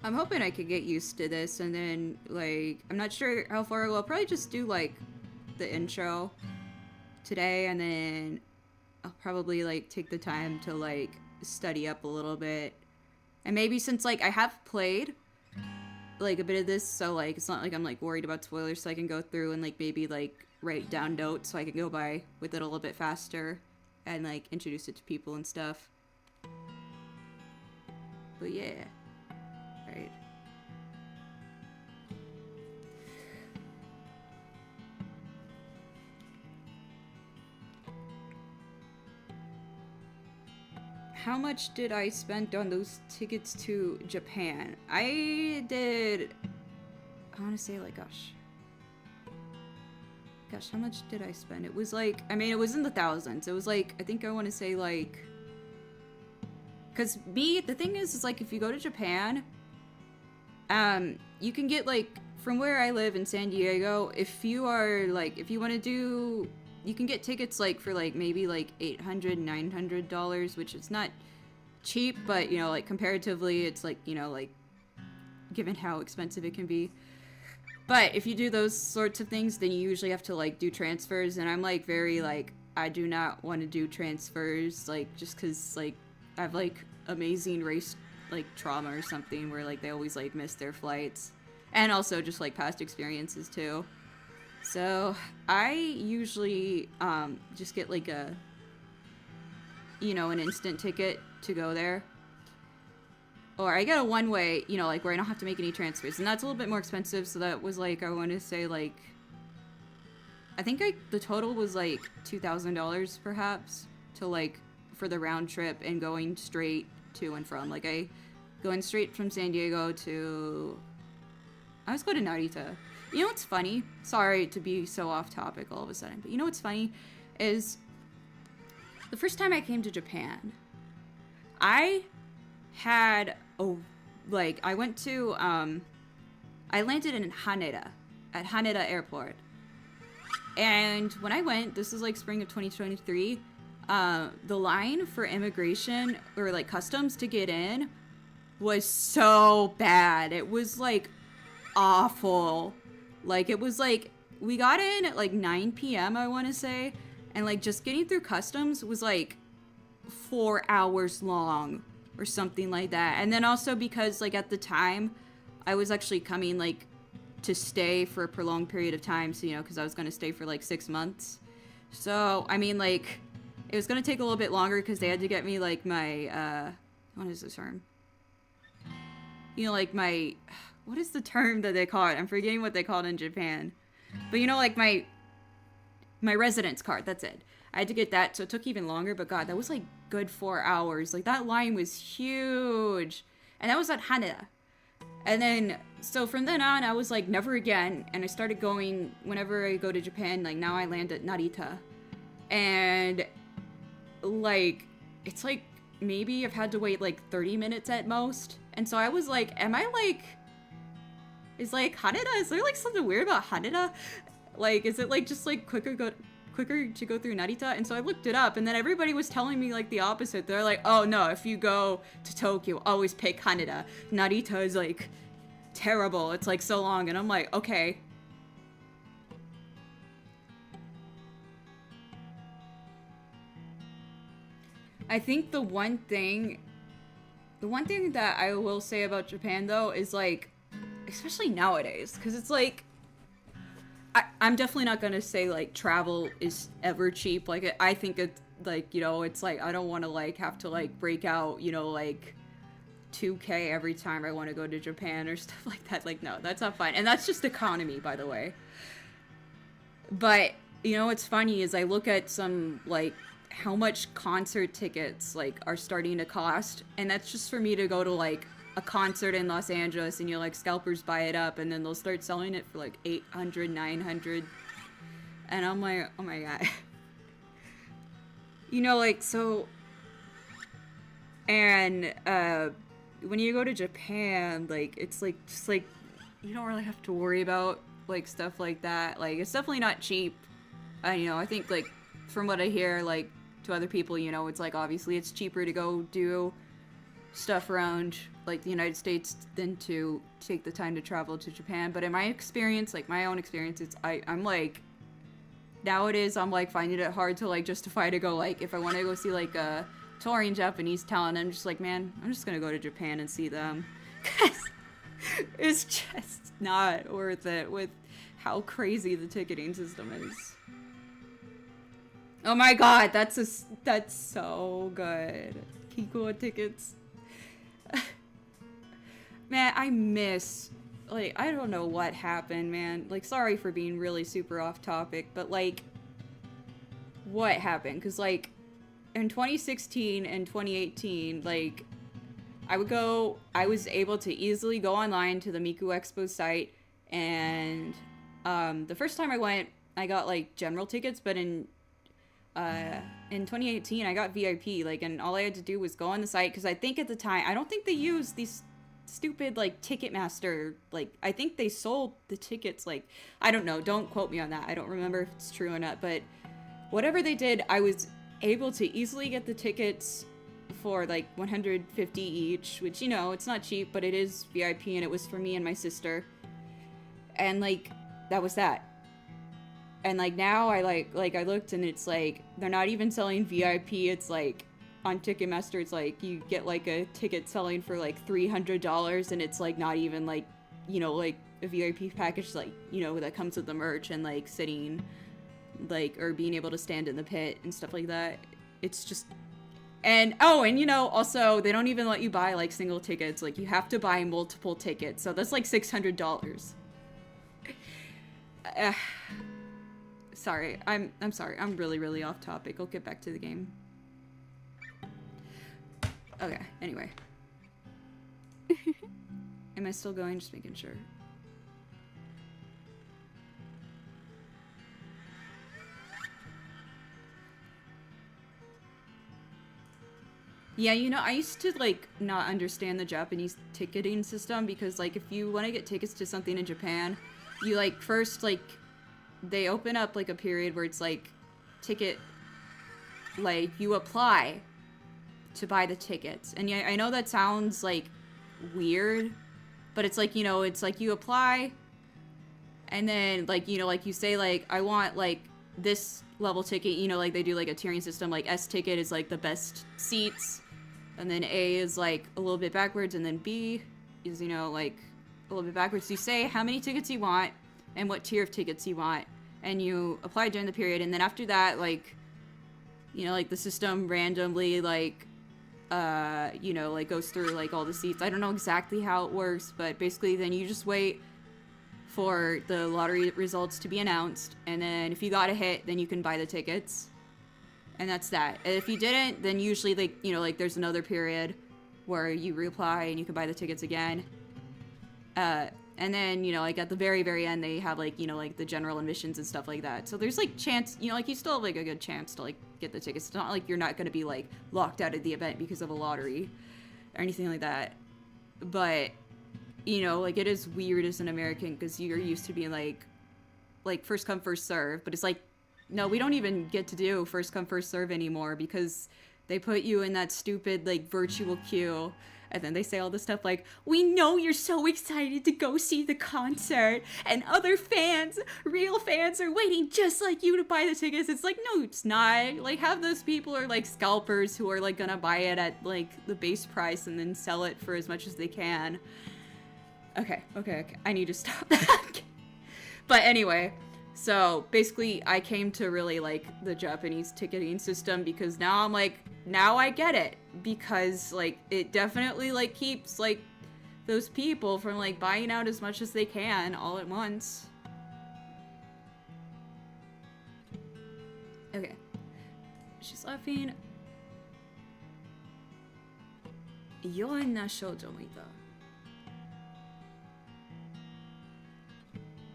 I'm hoping I could get used to this, and then, like, I'm not sure how far I'll probably just do, like, the intro today, and then I'll probably, like, take the time to, like, study up a little bit. And maybe since, like, I have played, like, a bit of this, so, like, it's not like I'm, like, worried about spoilers, so I can go through and, like, maybe, like, write down notes so I can go by with it a little bit faster and, like, introduce it to people and stuff. But, yeah. Right. How much did I spend on those tickets to Japan? I did, I want to say like, gosh, how much did I spend? It was like, I mean, it was in the thousands. It was like, I think I want to say like, because the thing is like, if you go to Japan, you can get like, from where I live in San Diego, if you are like, if you want to do, you can get tickets like for like maybe like $800, $900, which is not cheap, but you know, like comparatively it's like, you know, like given how expensive it can be. But if you do those sorts of things, then you usually have to like do transfers, and I'm like very like, I do not want to do transfers, like just cause like I have like amazing race like trauma or something where like they always like miss their flights, and also just like past experiences too. So I usually just get like a, you know, an instant ticket to go there, or I get a one-way, you know, like where I don't have to make any transfers, and that's a little bit more expensive. So that was like, I want to say like, I think the total was like $2,000 perhaps to like for the round trip and going straight to and from, like going straight from San Diego to, I was going to Narita. You know what's funny? Sorry to be so off topic all of a sudden, but you know what's funny is the first time I came to Japan, I had I went to, I landed in Haneda, at Haneda Airport. And when I went, this is like spring of 2023, the line for immigration or like customs to get in was so bad. It was like awful. Like, it was like, we got in at like 9 p.m. I want to say, and like just getting through customs was like 4 hours long or something like that. And then also because like at the time I was actually coming like to stay for a prolonged period of time, so you know, because I was going to stay for like 6 months. So I mean, like, it was going to take a little bit longer because they had to get me like my what is the term, you know, like my, what is the term that they call it? I'm forgetting what they call it in Japan, but you know, like my residence card, that's it. I had to get that, so it took even longer, but god, that was like good 4 hours. Like, that line was huge, and that was at Haneda. And then, so from then on, I was like, never again, and I started going, whenever I go to Japan, like, now I land at Narita, and, like, it's like, maybe I've had to wait, like, 30 minutes at most, and so I was like, am I, like, is, like, Haneda, is there, like, something weird about Haneda? Like, is it, like, just, like, quicker to go through Narita? And so I looked it up, and then everybody was telling me like the opposite. They're like, oh no, if you go to Tokyo, always pick Haneda. Narita is like terrible, it's like so long. And I'm like, okay. I think the one thing that I will say about Japan though is like, especially nowadays, because it's like, I'm definitely not gonna say like travel is ever cheap. Like, I think it's like, you know, it's like I don't want to like have to like break out, you know, like 2K every time I want to go to Japan or stuff like that. Like, no, that's not fine. And that's just economy, by the way. But you know what's funny is I look at some like how much concert tickets like are starting to cost, and that's just for me to go to like a concert in Los Angeles, and you know, like scalpers buy it up and then they'll start selling it for like 800, 900, and I'm like, oh my god. You know, like, so, and when you go to Japan, like, it's like just like you don't really have to worry about like stuff like that. Like, it's definitely not cheap. You know, I think like from what I hear like to other people, you know, it's like obviously it's cheaper to go do stuff around like the United States than to take the time to travel to Japan. But in my experience, like my own experience, it's I'm like, nowadays I'm like finding it hard to like justify to go, like if I want to go see like a touring Japanese talent, I'm just like, man, I'm just gonna go to Japan and see them, because it's just not worth it with how crazy the ticketing system is. Oh my god, that's so good. Kikuo tickets. Man, I miss, like, I don't know what happened, man. Like, sorry for being really super off topic, but, like, what happened? Because, like, in 2016 and 2018, like, I was able to easily go online to the Miku Expo site, and, the first time I went, I got, like, general tickets, but in 2018, I got VIP, like, and all I had to do was go on the site, because I think at the time, I don't think they used these stupid, like, Ticketmaster, like, I think they sold the tickets, like, I don't know, don't quote me on that, I don't remember if it's true or not, but whatever they did, I was able to easily get the tickets for, like, 150 each, which, you know, it's not cheap, but it is VIP, and it was for me and my sister, and, like, that was that. And, like, now I, I looked, and it's, like, they're not even selling VIP. It's, like, on Ticketmaster, it's, like, you get, like, a ticket selling for, like, $300, and it's, like, not even, like, you know, like, a VIP package, like, you know, that comes with the merch and, like, sitting, like, or being able to stand in the pit and stuff like that. It's just... And, oh, and, you know, also, they don't even let you buy, like, single tickets. Like, you have to buy multiple tickets, so that's, like, $600. Sorry, I'm sorry. I'm really, really off topic. I'll get back to the game. Okay, anyway. Am I still going? Just making sure. Yeah, you know, I used to, like, not understand the Japanese ticketing system, because, like, if you want to get tickets to something in Japan, you, like, first, like, they open up, like, a period where it's, like, ticket, like, you apply to buy the tickets. And yeah, I know that sounds, like, weird, but it's, like, you know, it's, like, you apply, And then, like, you know, like you say, like, I want, like, this level ticket, you know, like they do like a tiering system, like S ticket is like the best seats, and then A is like a little bit backwards, and then B is, you know, like a little bit backwards. You say how many tickets you want and what tier of tickets you want, and you apply during the period, and then after that, like, you know, like the system randomly, like, you know, like goes through like all the seats. I don't know exactly how it works, but basically then you just wait for the lottery results to be announced, and then if you got a hit, then you can buy the tickets, and that's that. And if you didn't, then usually, like, you know, like there's another period where you reapply and you can buy the tickets again, and then, you know, like at the very, very end, they have like, you know, like the general admissions and stuff like that. So there's like chance, you know, like you still have like a good chance to like get the tickets. It's not like you're not going to be like locked out of the event because of a lottery or anything like that. But, you know, like it is weird as an American because you're used to being like first come, first serve. But it's like, no, we don't even get to do first come, first serve anymore because they put you in that stupid like virtual queue. And then they say all this stuff like, we know you're so excited to go see the concert, and other fans, real fans, are waiting just like you to buy the tickets. It's like, no, it's not. Like, half those people are like scalpers who are like gonna buy it at like the base price and then sell it for as much as they can. Okay. I need to stop that. But anyway, so basically I came to really like the Japanese ticketing system because now I'm like, now I get it. Because like it definitely like keeps like those people from like buying out as much as they can all at once. Okay. She's laughing. Yonna shoujo mo ita.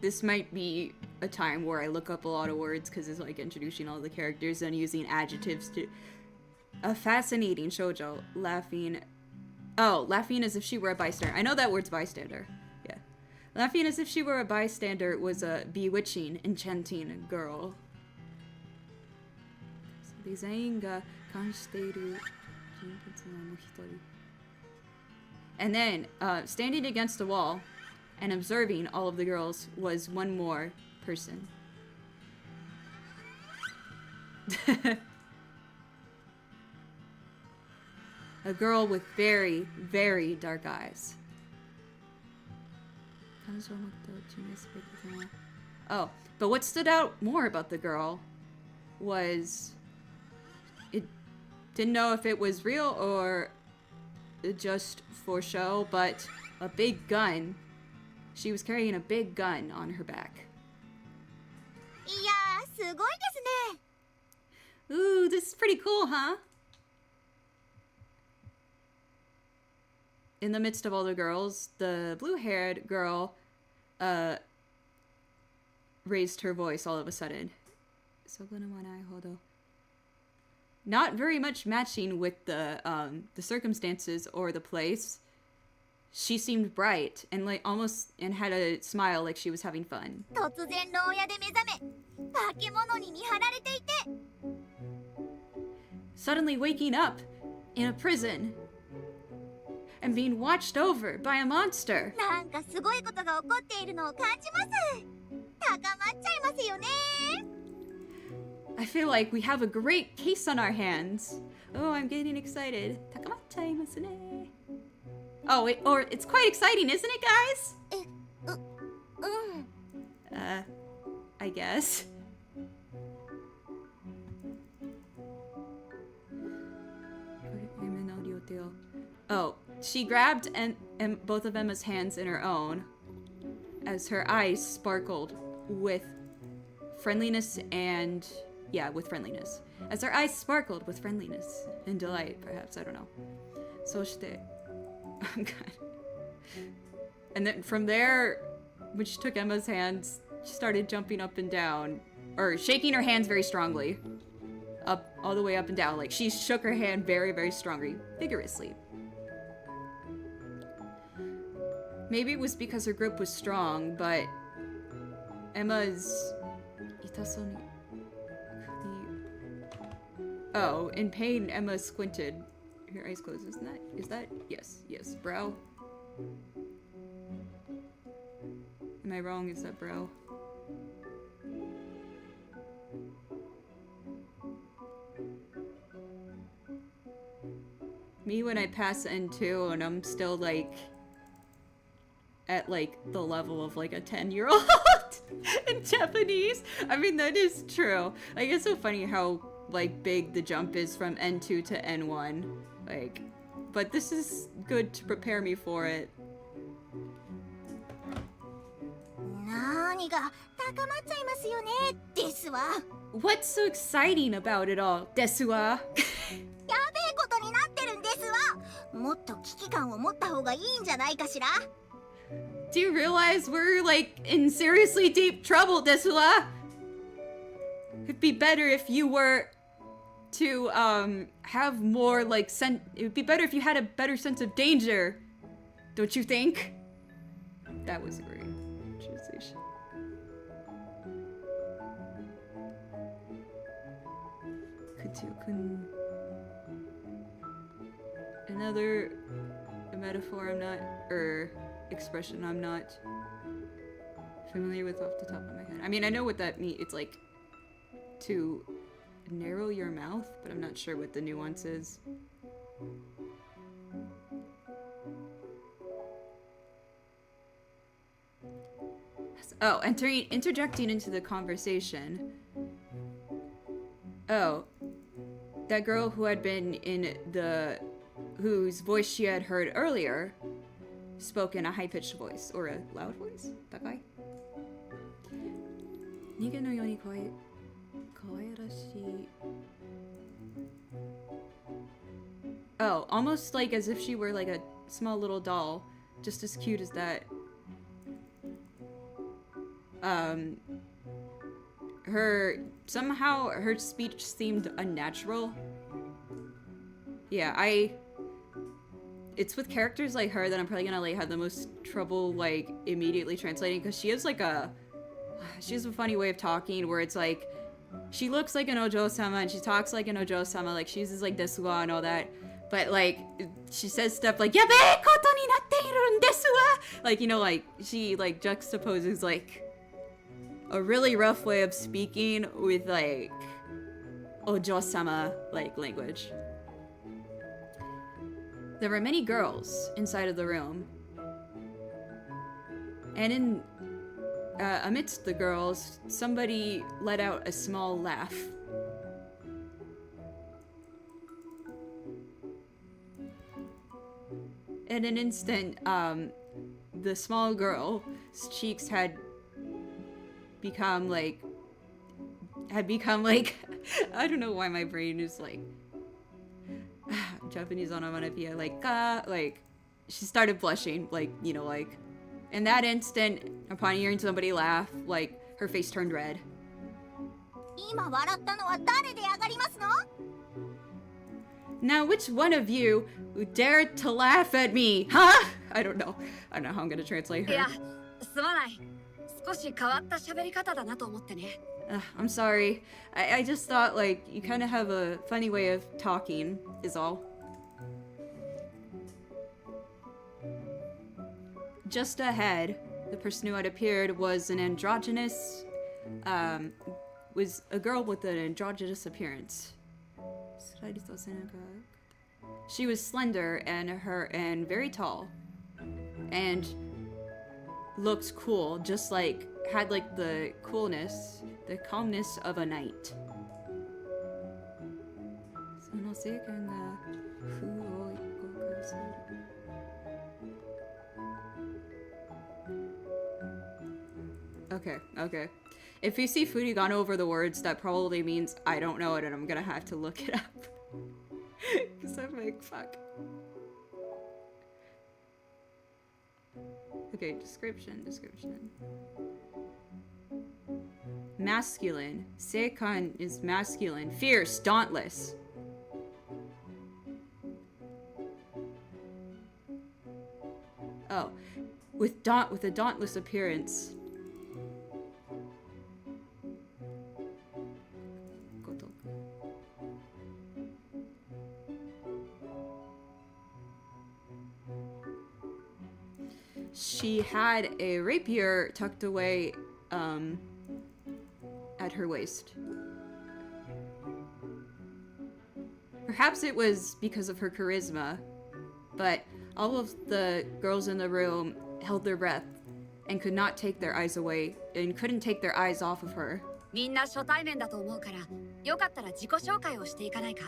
This might be a time where I look up a lot of words because it's like introducing all the characters and using adjectives to... A fascinating shoujo. Laughing... Oh, laughing as if she were a bystander. I know that word's bystander. Yeah. Laughing as if she were a bystander was a bewitching, enchanting girl. And then, standing against the wall and observing all of the girls was one more person. A girl with very, very dark eyes. Oh, but what stood out more about the girl was it didn't know if it was real or just for show, but a big gun. She was carrying a big gun on her back. Ooh, this is pretty cool, huh? In the midst of all the girls, the blue-haired girl raised her voice all of a sudden. Not very much matching with the circumstances or the place. She seemed bright and like almost and had a smile like she was having fun. Suddenly waking up in a prison and being watched over by a monster. I feel like we have a great case on our hands. Oh, I'm getting excited. Oh, it's quite exciting, isn't it, guys? I guess. Oh, she grabbed and both of Emma's hands in her own as her eyes sparkled with friendliness and... Yeah, with friendliness. As her eyes sparkled with friendliness and delight, perhaps, I don't know. Soshite. Oh, God. And then from there, when she took Emma's hands, she started jumping up and down. Or shaking her hands very strongly. Up, all the way up and down. Like, she shook her hand very, very strongly. Vigorously. Maybe it was because her grip was strong, but Emma's... Oh, in pain, Emma squinted. Her eyes closed, isn't that? Is that? Yes, yes. Brow? Am I wrong? Is that brow? Me when I pass N2 and I'm still like at like the level of like a 10-year-old in Japanese. I mean, that is true. Like, it's so funny how like big the jump is from N2 to N1. Like, but this is good to prepare me for it. 何が高まっちゃいますよねですわ。 What's so exciting about it all, desu wa? やべえことになってるんですわ。もっと危機感を持った方がいいんじゃないかしら。 Do you realize we're like in seriously deep trouble, desu wa? It'd be better if you were to have more like it would be better if you had a better sense of danger. Don't you think? That was a great translation. Kutsukun. Another metaphor I'm not, or expression I'm not familiar with off the top of my head. I mean, I know what that means. It's like to narrow your mouth, but I'm not sure what the nuance is. Oh, interjecting into the conversation. Oh, that girl who had been in whose voice she had heard earlier spoke in a high-pitched voice, or a loud voice? That guy? Nigen no yoni kawairashi. Oh, almost like as if she were like a small little doll, just as cute as that. Somehow her speech seemed unnatural. Yeah, it's with characters like her that I'm probably gonna like have the most trouble like immediately translating, because she has a funny way of talking where it's like she looks like an ojo-sama and she talks like an ojo-sama, like she uses like desu wa and all that, but like she says stuff like yabe koto ni natte iru desu wa, like, you know, like she like juxtaposes like a really rough way of speaking with like ojo-sama like language. There were many girls inside of the room, and amidst the girls, somebody let out a small laugh. In an instant, the small girl's cheeks had become like I don't know why my brain is like Japanese onomatopoeia, like she started blushing, like, you know, like in that instant, upon hearing somebody laugh, like her face turned red. 今笑ったのは誰で上がりますの? Now, which one of you dared to laugh at me, huh? I don't know how I'm gonna translate her. いや、すまない。少し変わった喋り方だなと思ってね。I'm sorry. I just thought, like, you kind of have a funny way of talking, is all. Just ahead, the person who had appeared was an androgynous, was a girl with an androgynous appearance. She was slender and very tall, and looked cool, just like, had like the coolness, the calmness of a knight. Okay. If you see Furigano over the words, that probably means I don't know it and I'm gonna have to look it up. Because I'm like, fuck. Okay, description. Masculine. Seikan is masculine. Fierce, dauntless. Oh, with a dauntless appearance. She had a rapier tucked away at her waist. Her Perhaps it was because of her charisma, but all of the girls in the room held their breath and could not take their eyes away and couldn't take their eyes off of her. みんな初対面だと思うから、よかったら自己紹介をしていかないか?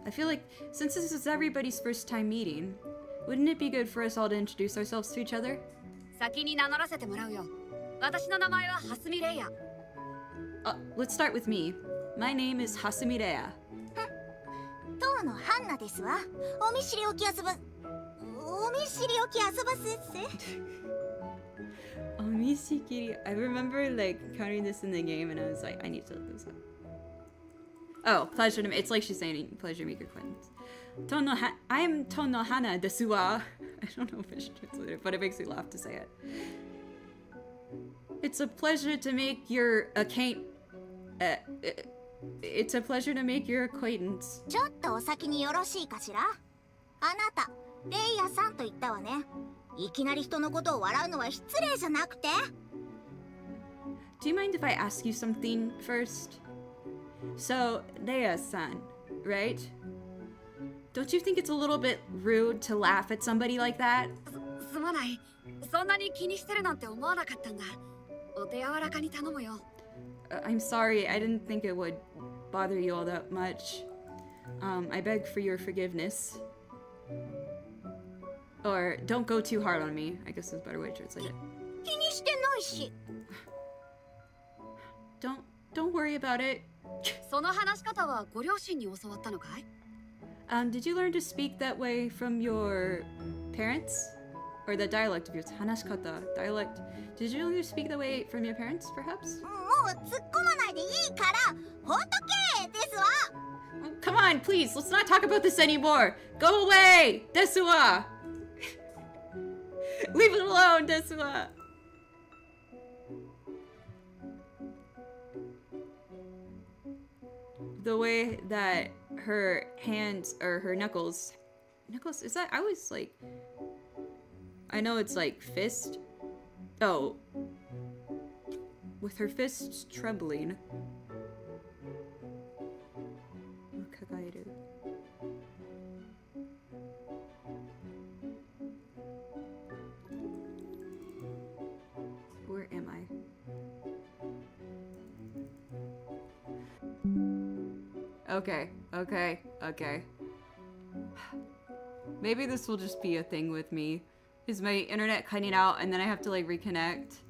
I feel like since this is everybody's first time meeting, wouldn't it be good for us all to introduce ourselves to each other? 先に名乗らせてもらうよ。私の名前は蓮見レイヤ。Let's start with me. My name is Hasumi Reya. 当のハンナですわ。お見知りおき遊ばすせ。Omishikiri. I remember like counting this in the game and I was like, I need to look this up. Oh, pleasure to it's like she's saying pleasure to make your acquaintance. I am Tonohana desu wa. I don't know if it's translated, but it makes me laugh to say it. It's a pleasure to make your it's a pleasure to make your acquaintance. ちょっとお先によろしいかしら。あなた、レイヤさんと言ったわね。いきなり人のことを笑うのは失礼じゃなくて。Do you mind if I ask you something first? So, Leia-san, right? Don't you think it's a little bit rude to laugh at somebody like that? すまない。そんなに気にしてるなんて思わなかったんだ。お手柔らかに頼むよ。I'm sorry, I didn't think it would bother you all that much. I beg for your forgiveness. Or, don't go too hard on me, I guess is a better way to translate it. 気にしてないし。Don't worry about it. その話し方はご両親に教わったのかい? Did you learn to speak that way from your parents? Or the dialect of yours? Hanashikata, dialect. Did you learn to speak that way from your parents, perhaps? もう突っ込まないでいいから、ほっとけですわ。Come on, please, let's not talk about this anymore. Go away, desuwa. Leave it alone, desuwa. The way that her hands or her knuckles, is that, I was like, I know it's like fist. Oh, with her fists trembling. Kagaeru. Where am I? Okay. Maybe this will just be a thing with me. Is my internet cutting out and then I have to like reconnect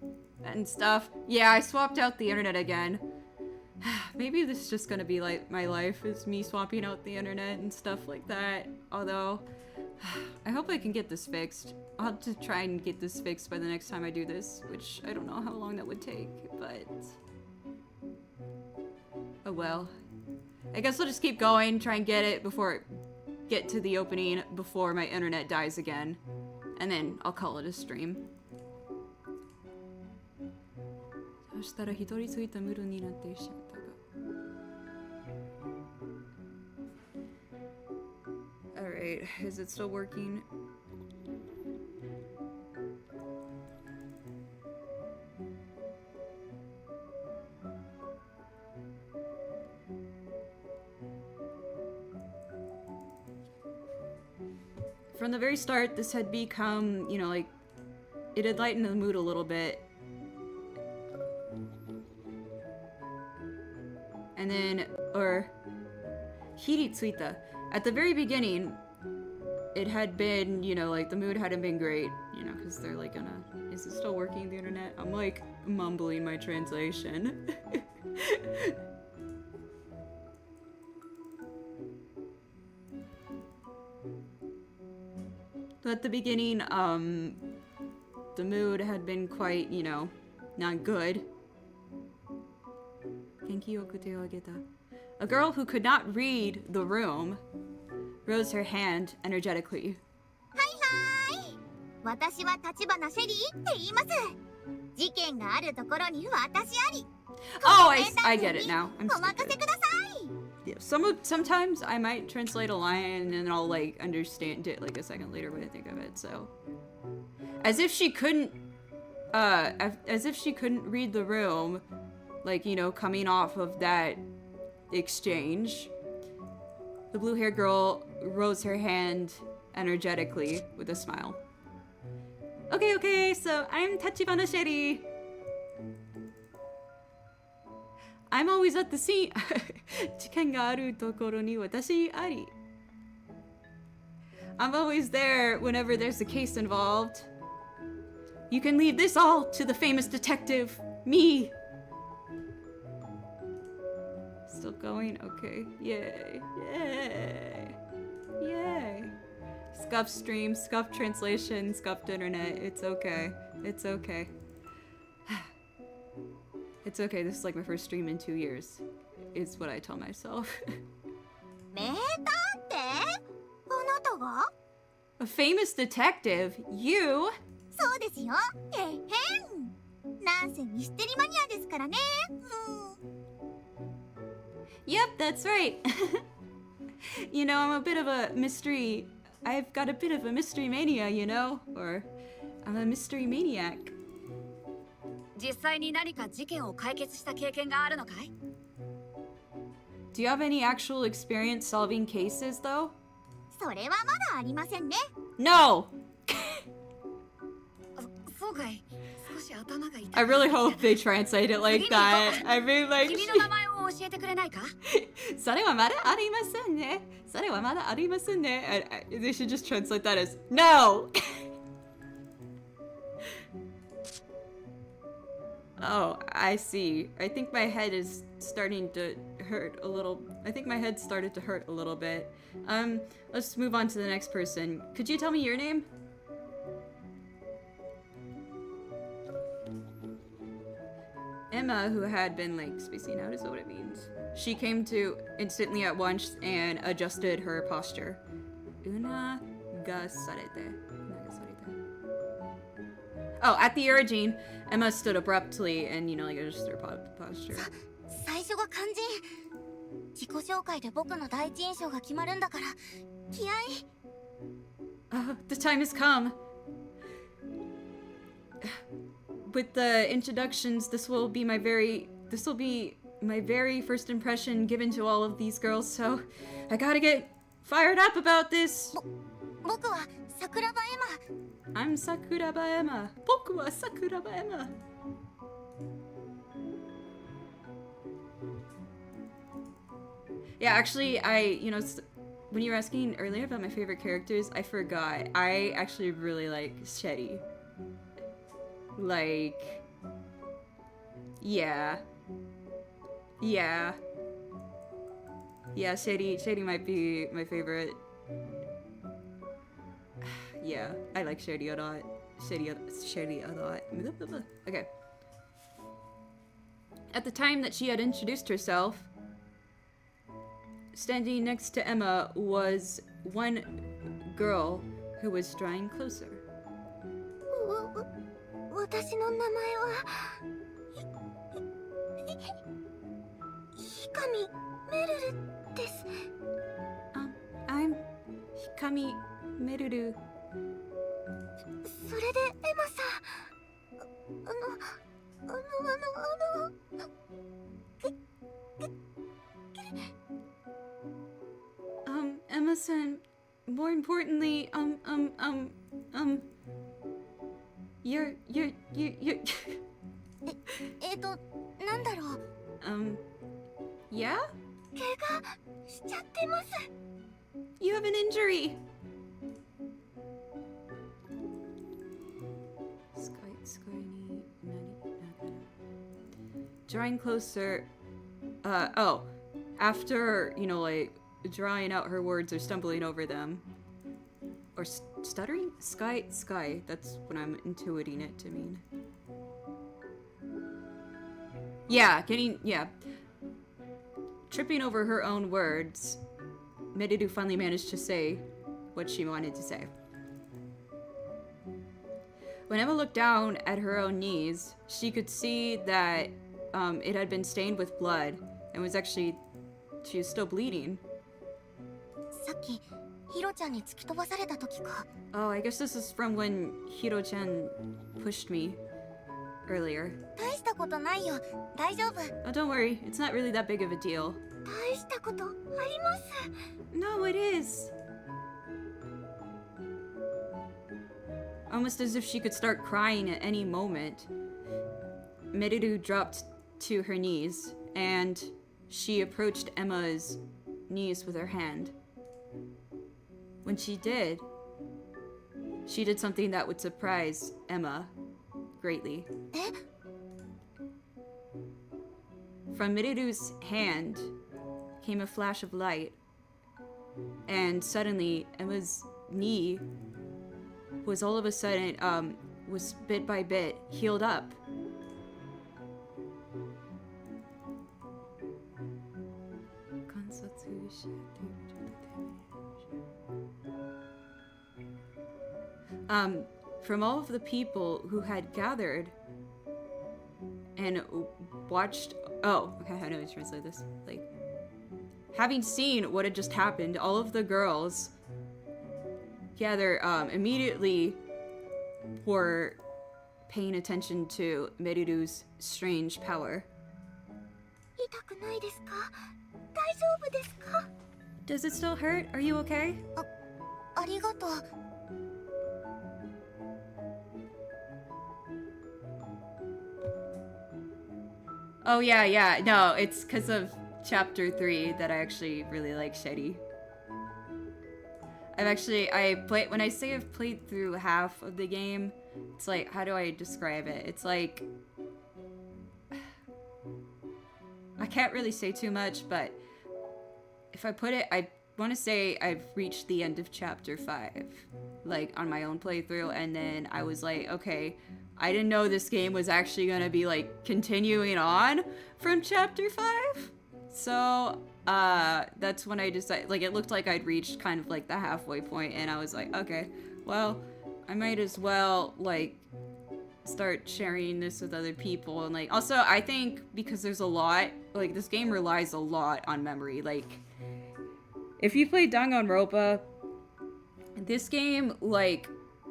and stuff? Yeah, I swapped out the internet again. Maybe this is just gonna be like my life, is me swapping out the internet and stuff like that. Although, I hope I can get this fixed. I'll have to try and get this fixed by the next time I do this, which I don't know how long that would take, but... Oh well. I guess I'll just keep going, try and get it get to the opening before my internet dies again. And then I'll call it a stream. Alright, is it still working? From the very start, this had become, you know, like, it had lightened the mood a little bit. And then, Hiritsuita. At the very beginning, it had been, you know, like, the mood hadn't been great, you know, because they're like gonna, is it still working, the internet? I'm like, mumbling my translation. So at the beginning, the mood had been quite, you know, not good. A girl who could not read the room rose her hand energetically. はいはい。私は橘シェリーって言います。事件があるところに私あり。Oh, I get it now. I'm お任せ stupid. ください。Yeah, sometimes I might translate a line and I'll like understand it like a second later when I think of it. So, as if she couldn't read the room, like, you know, coming off of that exchange. The blue-haired girl rose her hand energetically with a smile. Okay, so I'm Tachibana Sherry. I'm always at the scene. 事件があるところに私あり. I'm always there whenever there's a case involved. You can leave this all to the famous detective, me. Still going? Okay. Yay. Scuffed stream, scuffed translation, scuffed internet. It's okay. It's okay. It's okay, this is like my first stream in 2 years. Is what I tell myself. 名探偵？あなたが？ A famous detective? You? そうですよ。へん。なんせミステリマニアですからね。Yep, that's right. You know, I'm a bit of a mystery. I've got a bit of a mystery mania, you know? Or I'm a mystery maniac. 実際に何か事件を解決した経験があるのかい？ Do you have any actual experience solving cases, though? それはまだありませんね。No! そうかい。少し頭が痛い。I really hope they translate it like that. I mean, like... 君の名前を教えてくれないか？それはまだありませんね。それはまだありませんね。They should just translate that as no! Oh, I see. I think my head is starting to hurt a little. I think my head started to hurt a little bit. Let's move on to the next person. Could you tell me your name? Emma, who had been like spacing out, is that what it means? She came to instantly at once and adjusted her posture. Unagasarete. Oh, at the origin, Emma stood abruptly and, you know, like adjusted her posture. 最初が肝心。自己紹介で僕の第一印象が決まるんだから、気合い。The time has come. With the introductions, this will be my very first impression given to all of these girls, so I gotta get fired up about this. 僕は桜庭エマ。I'm Sakuraba Emma. 僕はSakuraba Emma. Yeah, actually, when you were asking earlier about my favorite characters, I forgot. I actually really like Shetty. Like, yeah, Shady might be my favorite. Yeah, I like Shady a lot. Shady a lot. Okay. At the time that she had introduced herself, standing next to Emma was one girl who was drawing closer. 私の名前はHikami Meruru です。I'm Hikami Meruru. それでエマさん、Emma-san, more importantly, you're なんだろう。Yeah? 怪我しちゃってます。You have an injury. Drawing closer. After, you know, like, drawing out her words or stumbling over them. Or stuttering? Sky. That's what I'm intuiting it to mean. Yeah, tripping over her own words, Merudu finally managed to say what she wanted to say. When Emma looked down at her own knees, she could see that it had been stained with blood and she was still bleeding. さっきヒロちゃんに突き飛ばされた時か。 Oh, I guess this is from when Hiro-chan pushed me earlier. 大したことないよ。大丈夫。 Oh, don't worry. It's not really that big of a deal. 大したことあります。 No, it is. Almost as if she could start crying at any moment. Meriru dropped to her knees, and she approached Emma's knees with her hand. When she did something that would surprise Emma greatly. From Meriru's hand came a flash of light, and suddenly Emma's knee was all of a sudden, was bit by bit healed up. From all of the people who had gathered and watched, oh, okay, how do I translate this? Like, having seen what had just happened, all of the girls immediately were paying attention to Meriru's strange power. 痛くないですか？大丈夫ですか？ Does it still hurt? Are you okay? ありがとう。 Oh yeah, no, it's because of chapter 3 that I actually really like Shetty. When I say I've played through half of the game, it's like, how do I describe it? It's like, I can't really say too much, but if I put it, I want to say I've reached the end of chapter 5, like on my own playthrough, and then I was like, okay, I didn't know this game was actually gonna be like continuing on from chapter 5. So that's when I decided, like, it looked like I'd reached kind of like the halfway point, and I was like, okay, well, I might as well like start sharing this with other people. And like, also I think because there's a lot, like, this game relies a lot on memory. Like, if you play Danganronpa, this game, like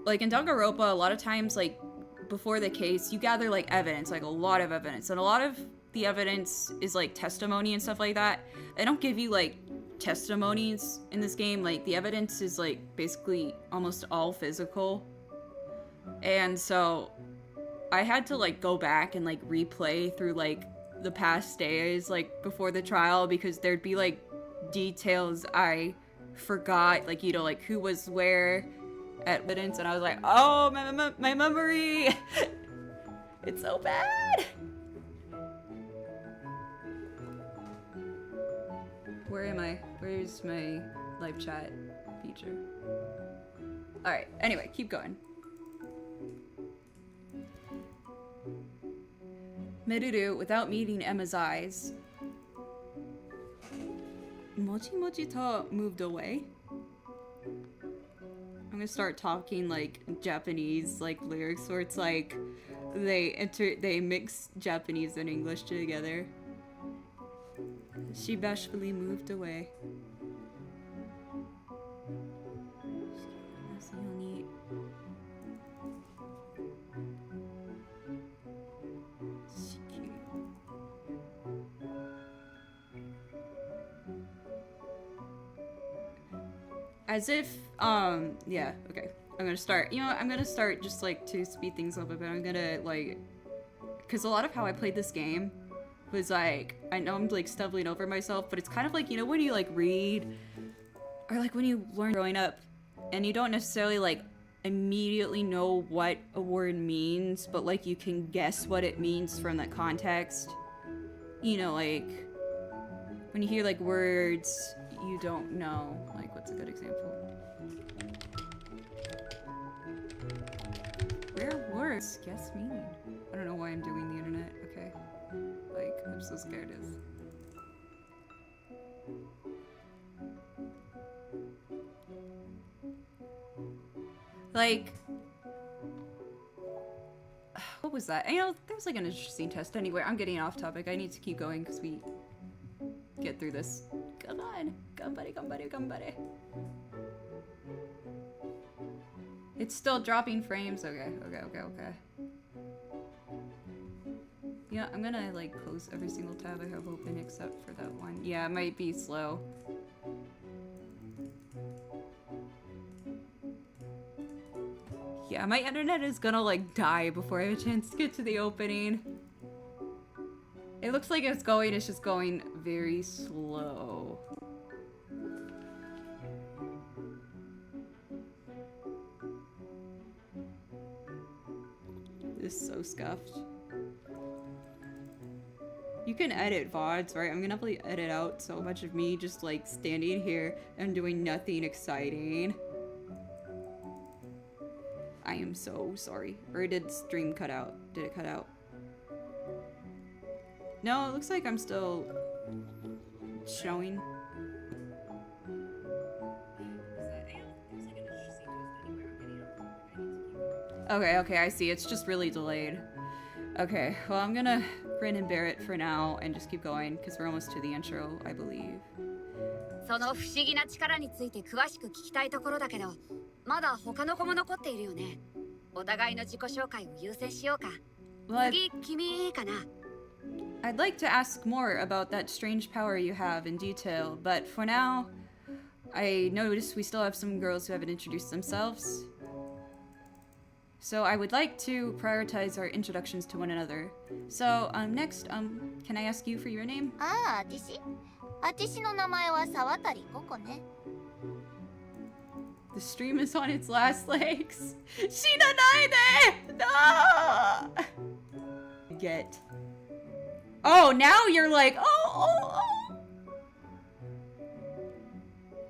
in Danganronpa, a lot of times, like, before the case, you gather like evidence, like a lot of evidence, and a lot of the evidence is like testimony and stuff like that. They don't give you like testimonies in this game. Like, the evidence is like basically almost all physical, and so I had to like go back and like replay through like the past days, like before the trial, because there'd be like details I forgot, like, you know, like who was where at evidence, and I was like, oh, my memory. It's so bad. Where am I? Where's my live chat feature? Alright, anyway, keep going. Meriru, without meeting Emma's eyes, Mochi moved away. I'm gonna start talking like Japanese, like lyrics, where it's like they mix Japanese and English together. She bashfully moved away. As if, yeah, okay. I'm gonna start, you know, I'm gonna start just, like, to speed things up a bit. I'm gonna, like, because a lot of how I played this game was, like, I know I'm, like, stumbling over myself, but it's kind of like, you know, when you, like, read, or, like, when you learn growing up, and you don't necessarily, like, immediately know what a word means, but, like, you can guess what it means from that context. You know, like, when you hear, like, words you don't know. Like, what's a good example? Where words guess meaning? I don't know why I'm doing the internet. Okay. Like, I'm so scared of this. Like, what was that? You know, there was like an interesting test. Anyway, I'm getting off topic. I need to keep going because we get through this. Come on. Ganbare. It's still dropping frames. Okay. Yeah, I'm gonna like close every single tab I have open except for that one. Yeah, it might be slow. Yeah, my internet is gonna like die before I have a chance to get to the opening. It looks like it's just going very slow. This is so scuffed. You can edit VODs, right? I'm gonna like edit out so much of me just like standing here and doing nothing exciting. I am so sorry. Or did stream cut out? Did it cut out? No, it looks like I'm still showing. Okay, I see. It's just really delayed. Okay, well, I'm gonna grin and bear it for now and just keep going because we're almost to the intro, I believe. その不思議な力について詳しく聞きたいところだけど、まだ他の子も残っているよね。お互いの自己紹介を優先しようか。次、君かな。I'd like to ask more about that strange power you have in detail, but for now, I notice we still have some girls who haven't introduced themselves. So I would like to prioritize our introductions to one another. So, next, can I ask you for your name? ああ、私の名前は沢渡ココね。The stream is on its last legs. Shinanaide! No! Get. Oh, now you're like, oh.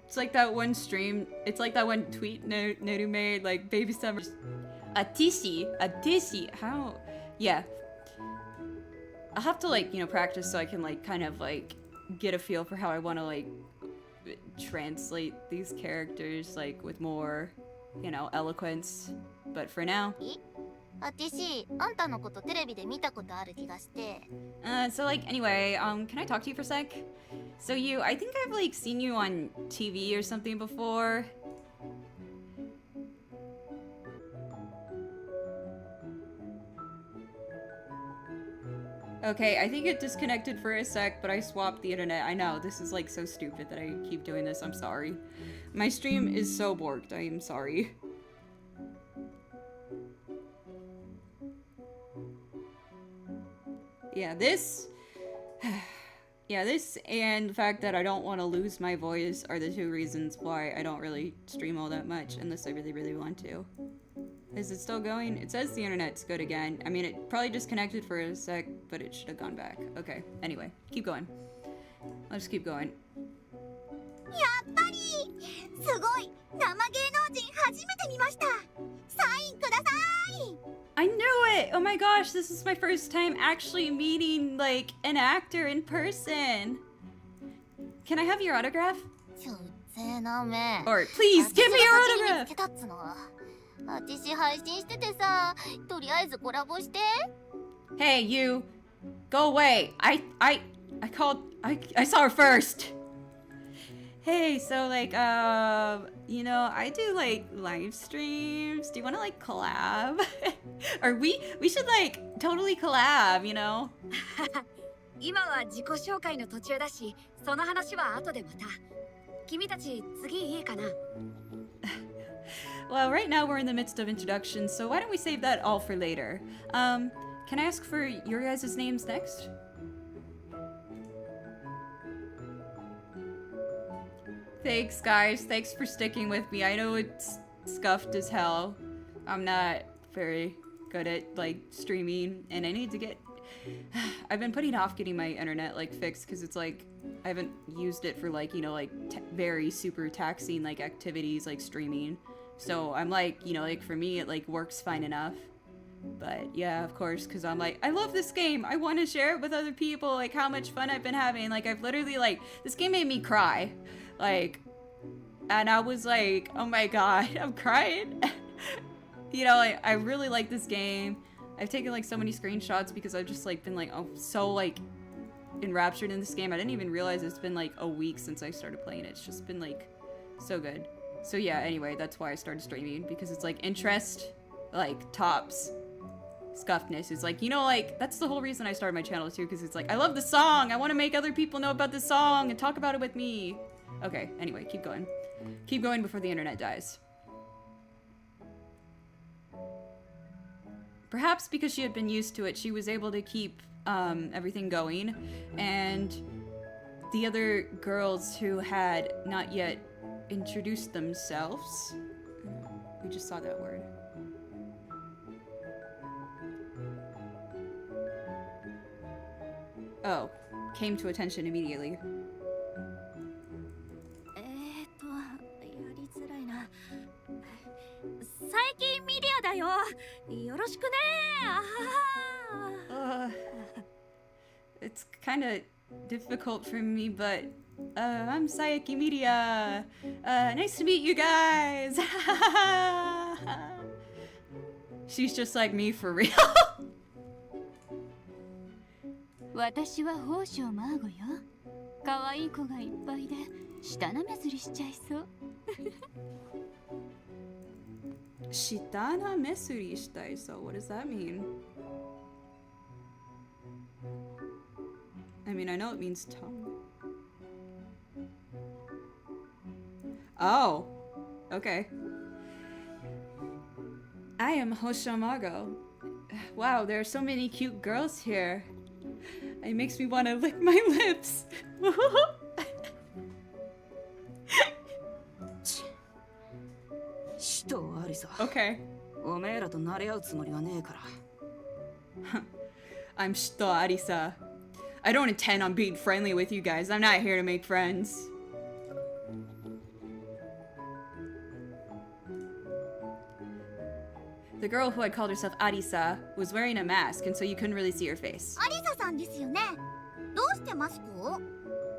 It's like that one stream. It's like that one tweet Neru made, like baby summer. Atishi. How? Yeah. I'll have to like, practice so I can like kind of like get a feel for how I want to like translate these characters like with more, eloquence. But for now. 私、あんたのことテレビで見たことある気がして。So like anyway, can I talk to you for a sec? So I think I've like seen you on TV or something before. Okay, I think it disconnected for a sec, but I swapped the internet. I know, this is like so stupid that I keep doing this. I'm sorry. My stream is so borked. I am sorry. Yeah, this and the fact that I don't want to lose my voice are the two reasons why I don't really stream all that much unless I really, really want to. Is it still going? It says the internet's good again. I mean, it probably disconnected for a sec, but it should have gone back. Okay, anyway, keep going. Let's keep going. やっぱりすごい生芸能人初めて見ました。サインください。 I knew it! Oh my gosh, this is my first time actually meeting, like, an actor in person. Can I have your autograph? ちょっぜなめ。 Or please, give me your autograph! 私配信しててさ、とりあえずコラボして。 Hey, you! Go away! I saw her first! Hey, so like, I do like live streams. Do you want to like collab? Or we should like totally collab, 今は自己紹介の途中だし、その話は後でまた。君たち次いいかな。Well, right now we're in the midst of introductions, so why don't we save that all for later? Can I ask for your guys' names next? Thanks, guys. Thanks for sticking with me. I know it's scuffed as hell. I'm not very good at, like, streaming, and I need to get... I've been putting off getting my internet, like, fixed, because it's, like, I haven't used it for, like, very super taxing, like, activities, like, streaming. So I'm, like, like, for me, it, like, works fine enough. But, yeah, of course, because I'm like, I love this game! I want to share it with other people, like, how much fun I've been having. Like, I've literally, like, this game made me cry. Like, and I was like, oh my god, I'm crying. I really like this game. I've taken like so many screenshots because I've just like been like, so like enraptured in this game. I didn't even realize it's been like a week since I started playing it. It's just been like so good. So yeah, anyway, that's why I started streaming, because it's like interest like tops scuffness. It's like, you know, like, that's the whole reason I started my channel too, because it's like, I love the song! I want to make other people know about the song and talk about it with me! Okay, anyway, keep going. Keep going before the internet dies. Perhaps because she had been used to it, she was able to keep everything going, and the other girls who had not yet introduced themselves... We just saw that word. Oh, came to attention immediately. やりづらいな。最近ミリアだよ。よろしくね。It's kind of difficult for me, but I'm Sayaki Media. Nice to meet you guys. She's just like me for real. 私は宝生マーゴよ。可愛い子がいっぱいで舌なめずりしちゃいそう。Shitana mesuri shitai, so what does that mean? I mean, I know it means tongue. Oh, okay. I am Hoshomago. Wow, there are so many cute girls here. It makes me want to lick my lips. Okay. I'm Shito Arisa. I don't intend on being friendly with you guys. I'm not here to make friends. The girl who had called herself Arisa was wearing a mask, and so you couldn't really see her face. アリサさんですよね。どうしてマスクを？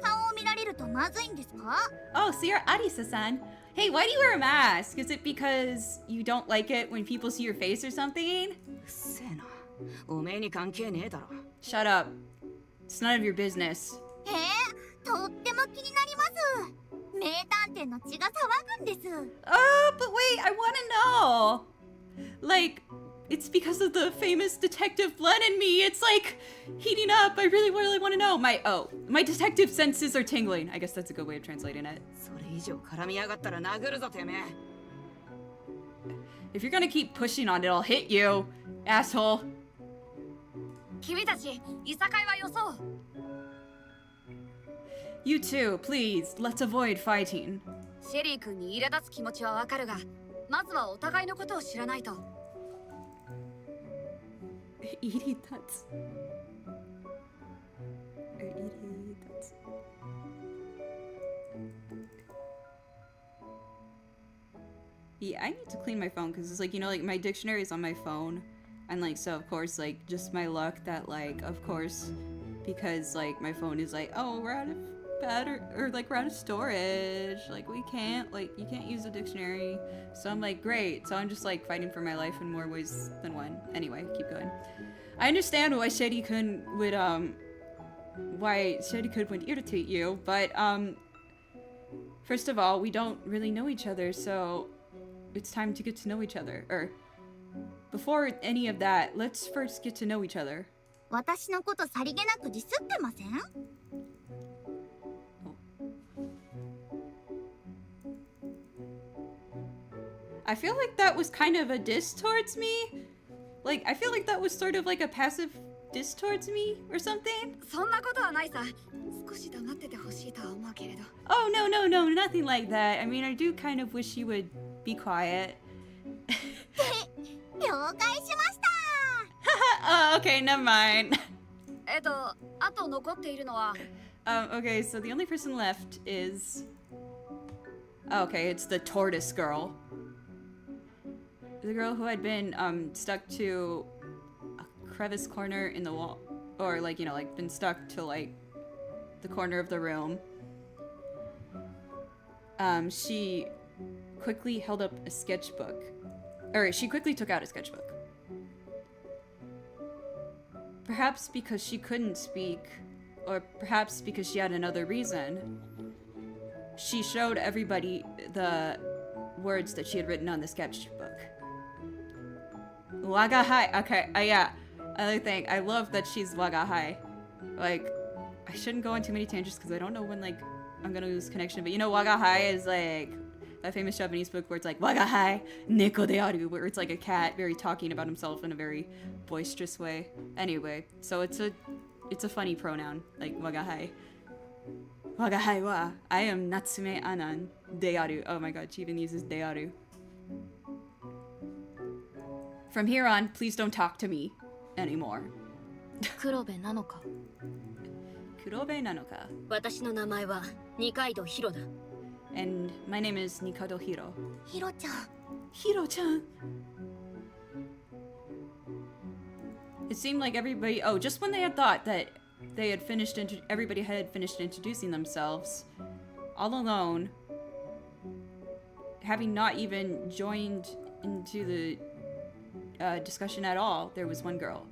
顔を見られるとまずいんですか？ Oh, so you're Arisa-san. Hey, why do you wear a mask? Is it because you don't like it when people see your face or something? Shut up. It's none of your business. とっても気になります。名探偵の血が騒ぐんです。But wait, I want to know. Like, it's because of the famous detective blood in me. It's like heating up. I really want to know. My detective senses are tingling. I guess that's a good way of translating it. If you're gonna keep pushing on it, I'll hit you, asshole. 君たち、いさかいはよそう。You too, please. Let's avoid fighting. シェリー君に苛立つ気持ちはわかるが、まずはお互いのことを知らないと。Iritatsu. Yeah, I need to clean my phone because it's like, you know, like my dictionary is on my phone. And like, so of course, like, just my luck that like, of course, because like my phone is like, oh, we're out of battery, or like we're out of storage. Like we can't, like, you can't use a dictionary. So I'm like, great. So I'm just like fighting for my life in more ways than one. Anyway, keep going. I understand why Sheri-kun would irritate you, but first of all, we don't really know each other, so it's time to get to know each other. Or before any of that, let's first get to know each other. 私のことさりげなくディスってません？ I feel like that was kind of a diss towards me. Like, I feel like that was sort of like a passive diss towards me or something. そんなことはないさ。少し黙っててほしいとは思うけれど。Oh, no, nothing like that. I mean, I do kind of wish you would be quiet. 了解しました。Oh, okay, never mind. あと残っているのは。Okay, so the only person left is... Okay, it's the tortoise girl. The girl who had been stuck to a crevice corner in the wall, or like, you know, like been stuck to like the corner of the room. She quickly held up a sketchbook, or she quickly took out a sketchbook. Perhaps because she couldn't speak, or perhaps because she had another reason. She showed everybody the words that she had written on the sketchbook. Wagahai. Okay, yeah. Other thing, I love that she's Wagahai. Like, I shouldn't go on too many tangents because I don't know when, like, I'm gonna lose connection. But you know, Wagahai is like that famous Japanese book where it's like Wagahai Neko de Aru, where it's like a cat very talking about himself in a very boisterous way. Anyway, so it's a funny pronoun, like Wagahai. Wagahai wa I am Natsume Anan de Aru. Oh my god, she even uses de Aru. From here on, please don't talk to me anymore. 黒部なのか Kurobe nanoka. 私の名前は二階堂ヒロだ。 And my name is Nikaido Hiro. ヒロちゃん。 Hiro-chan! It seemed like everybody... Oh, just when they had thought that they had finished... everybody had finished introducing themselves, all alone, having not even joined into the discussion at all, there was one girl.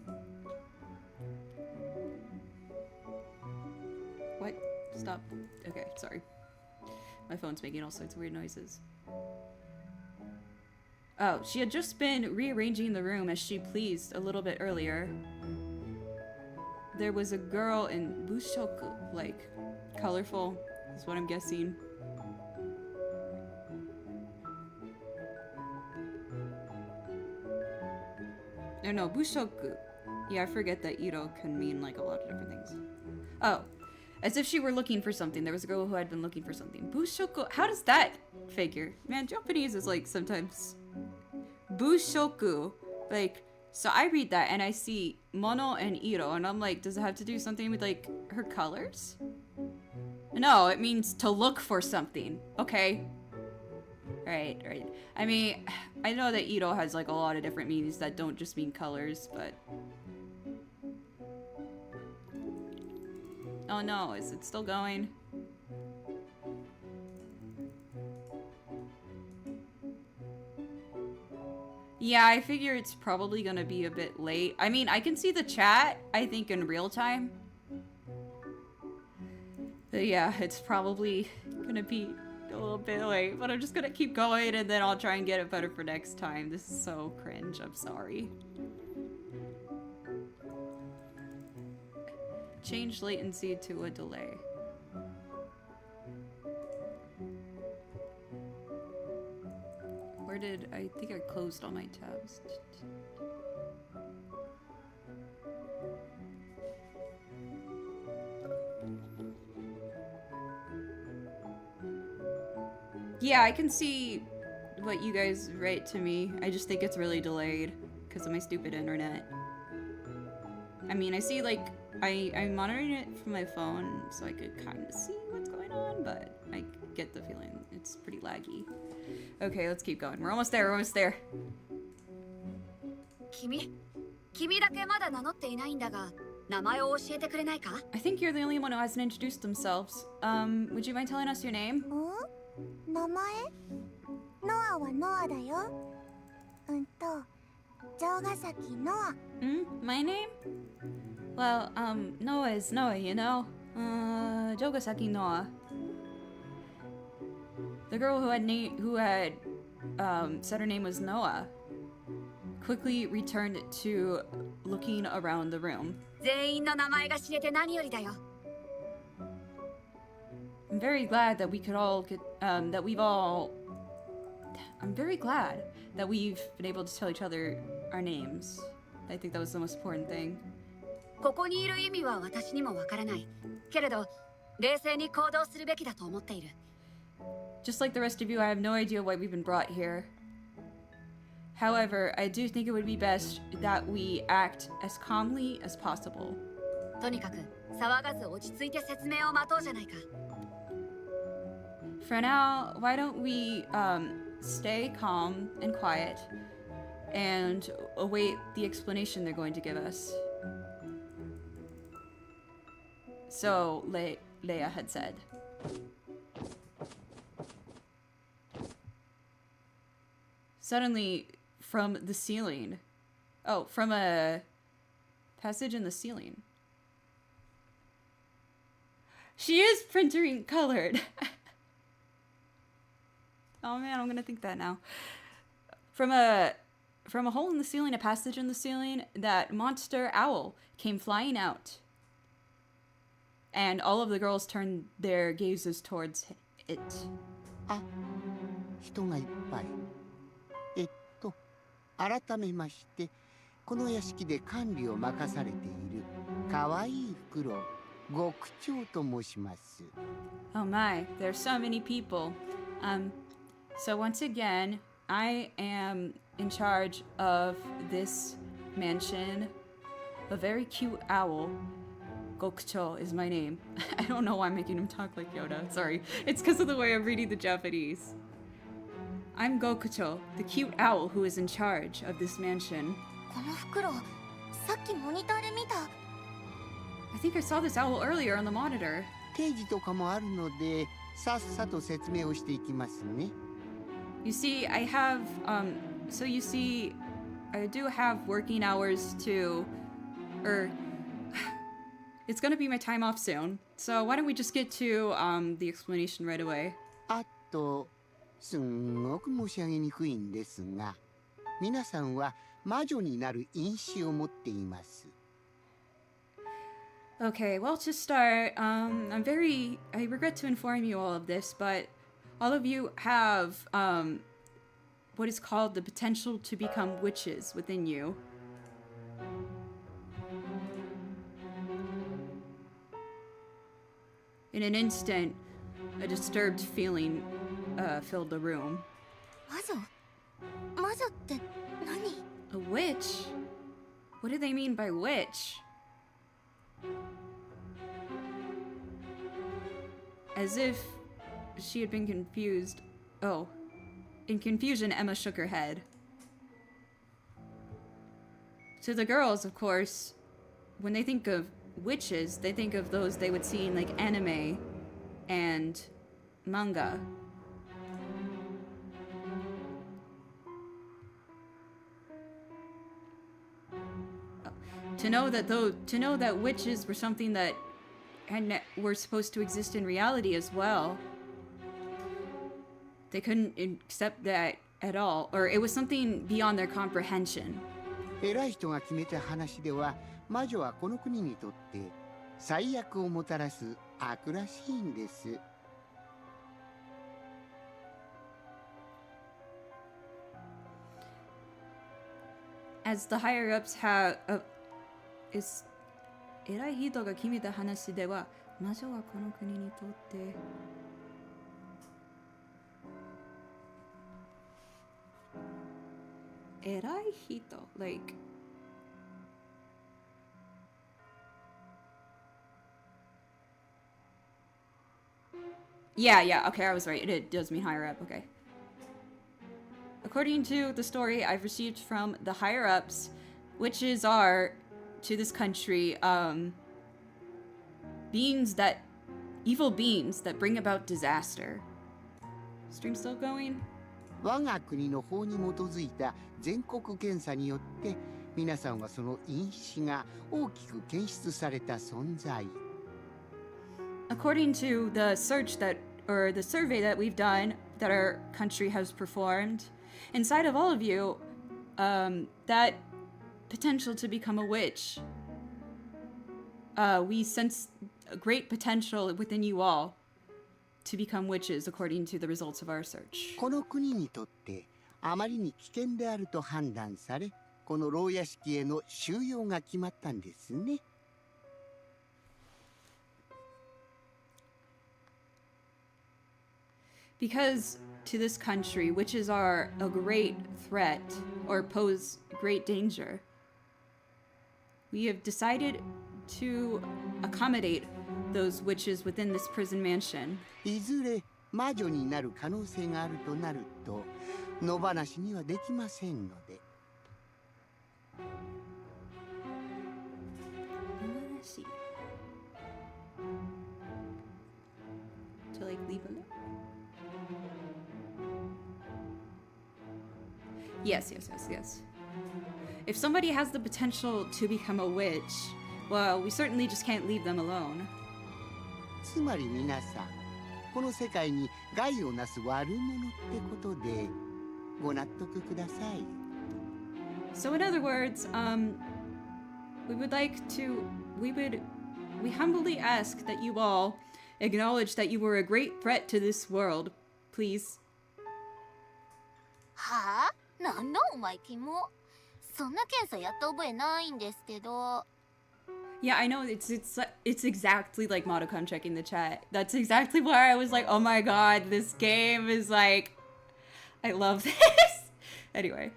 What? Stop. Okay, sorry. My phone's making all sorts of weird noises. Oh, she had just been rearranging the room as she pleased a little bit earlier. There was a girl in bushoku, like, colorful, is what I'm guessing. No, bushoku. Yeah, I forget that Iro can mean, like, a lot of different things. Oh. As if she were looking for something. There was a girl who had been looking for something. Bushoku. How does that figure? Man, Japanese is like sometimes... Bushoku. Like, so I read that and I see mono and iro and I'm like, does it have to do something with like her colors? No, it means to look for something. Okay. Right. I mean, I know that iro has like a lot of different meanings that don't just mean colors, but... Oh no, is it still going? Yeah, I figure it's probably gonna be a bit late. I mean, I can see the chat, I think, in real time. But yeah, it's probably gonna be a little bit late, but I'm just gonna keep going and then I'll try and get it better for next time. This is so cringe, I'm sorry. Change latency to a delay. Where did I think I closed all my tabs? Yeah, I can see what you guys write to me. I just think it's really delayed because of my stupid internet. I mean, I see like I'm monitoring it from my phone so I could kind of see what's going on, but I get the feeling it's pretty laggy. Okay, let's keep going. We're almost there, we're almost there. 君だけまだ名乗っていないんだが、名前を教えてくれないか? I think you're the only one who hasn't introduced themselves. Would you mind telling us your name? 名前？ノアはノアだよ。城ヶ崎ノア。My name? Well, Noah is Noah, you know? Jogasaki Noah. The girl who had said her name was Noah quickly returned to looking around the room. 全員の名前が知れて何よりだよ。I'm very glad that we could all get, I'm very glad that we've been able to tell each other our names. I think that was the most important thing. ここにいる意味は私にもわからない。けれど、冷静に行動するべきだと思っている。Just like the rest of you, I have no idea why we've been brought here. However, I do think it would be best that we act as calmly as possible. とにかく、騒がず落ち着いて説明を待とうじゃないか。For now, why don't we stay calm and quiet and await the explanation they're going to give us. So, Leia had said. Suddenly, from the ceiling. Oh, from a passage in the ceiling. She is printering colored. Oh man, I'm gonna think that now. From from a hole in the ceiling, a passage in the ceiling, that monster owl came flying out. And all of the girls turned their gazes towards it. あ、人がいっぱい。改めまして、この屋敷で管理を任されている可愛いフクロウ、極長と申します。Oh my, there's so many people. So once again, I am in charge of this mansion. A very cute owl. Gokucho is my name. I don't know why I'm making him talk like Yoda. Sorry. It's because of the way I'm reading the Japanese. I'm Gokucho, the cute owl who is in charge of this mansion. この袋、さっきモニターで見た。I think I saw this owl earlier on the monitor. 定時とかもあるので、さっさと説明をしていきますね。You see, I have, so you see, I do have working hours too, it's gonna be my time off soon. So why don't we just get to, the explanation right away? あと、すんごく申し上げにくいんですが、皆さんは魔女になる因子を持っています。Okay, well, to start, I regret to inform you all of this, but all of you have, what is called the potential to become witches within you. In an instant, a disturbed feeling, filled the room. 魔女？魔女って何？ A witch? What do they mean by witch? As if she had been confused. Oh. In confusion, Emma shook her head. To the girls, of course, when they think of witches, they think of those they would see in, like, anime and manga. To know that witches were something that were supposed to exist in reality as well. They couldn't accept that at all, or it was something beyond their comprehension. 偉い人が決めた話では、魔女はこの国にとって最悪をもたらす悪らしいんです。As the higher ups have, is 偉い人が決めた話では、魔女はこの国にとって偉い人 like yeah, okay, I was right. It does mean higher up, okay. According to the story I've received from the higher ups, witches are, to this country, evil beings that bring about disaster. Stream still going? 我が国の法に基づいた全国検査によって、皆さんはその因子が大きく検出された存在。According to the survey that we've done, that our country has performed, inside of all of you, that potential to become a witch, we sense a great potential within you all to become witches, according to the results of our search. この国にとってあまりに危険であると判断され、この牢屋敷への収容が決まったんですね。Because to this country, witches are a great threat or pose great danger, we have decided to accommodate those witches within this prison mansion. いずれ魔女になる可能性があるとなると、野放しにはできませんので。To like leave them? Yes. If somebody has the potential to become a witch, well, we certainly just can't leave them alone. つまり皆さん、この世界に害をなす悪者ってことでご納得ください。So in other words, we humbly ask that you all acknowledge that you were a great threat to this world, please. はあ、なんだお前キモ。そんな検査やった覚えないんですけど。 Yeah, I know, it's exactly like Madokan checking the chat. That's exactly why I was like, oh my god, this game is like, I love this. Anyway.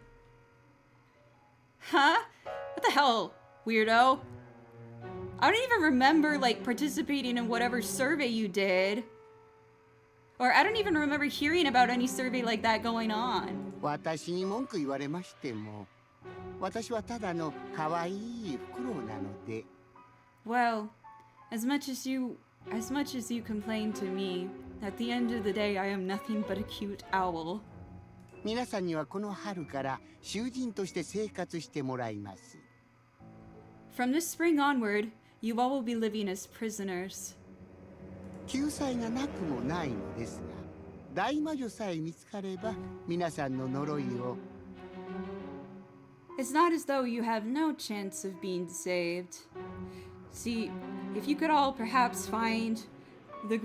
Huh? What the hell, weirdo? I don't even remember, like, participating in whatever survey you did. Or I don't even remember hearing about any survey like that going on. 私に文句言われましても、私はただの可愛いフクロウなので。 Well, as much as you complain to me, at the end of the day, I am nothing but a cute owl. 皆さんにはこの春から囚人として生活してもらいます。 From this spring onward, you all will be living as prisoners. 救済がなくもないのですが、大魔女さえ見つかれば皆さんの呪いを。 It's not as though you have no chance of being saved. See, if you could all perhaps find the...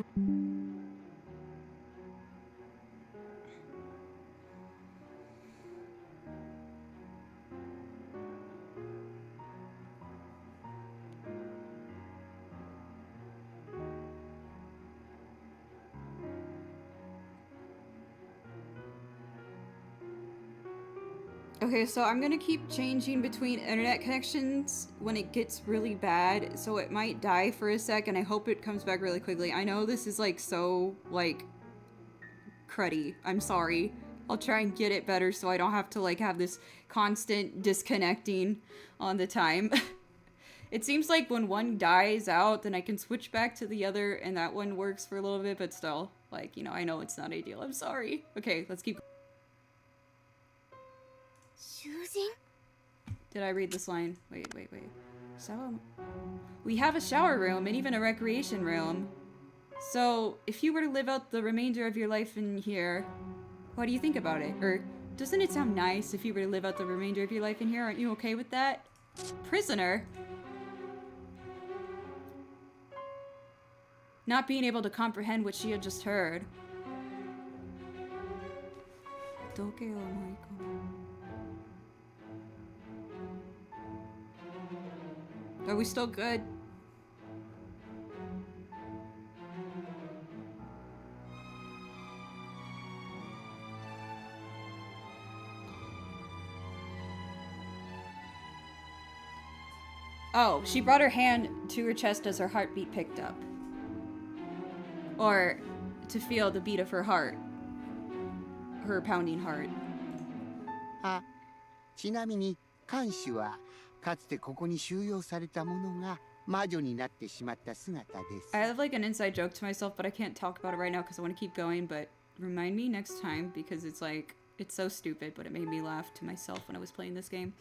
Okay, so I'm gonna keep changing between internet connections when it gets really bad, so it might die for a sec, and I hope it comes back really quickly. I know this is like so, like, cruddy. I'm sorry. I'll try and get it better so I don't have to like have this constant disconnecting on the time. It seems like when one dies out, then I can switch back to the other, and that one works for a little bit, but still, like, you know, I know it's not ideal. I'm sorry. Okay, let's keep... Did I read this line? Wait. So, we have a shower room and even a recreation room. So, if you were to live out the remainder of your life in here, what do you think about it? Or, doesn't it sound nice if you were to live out the remainder of your life in here? Aren't you okay with that? Prisoner? Not being able to comprehend what she had just heard. Are we still good? Oh, she brought her hand to her chest as her heartbeat picked up. Or to feel the beat of her heart. Her pounding heart. あ、ちなみに看守はかつてここに収容された者が魔女になってしまった姿です。 I have like an inside joke to myself, but I can't talk about it right now because I want to keep going, but remind me next time because it's like, it's so stupid, but it made me laugh to myself when I was playing this game.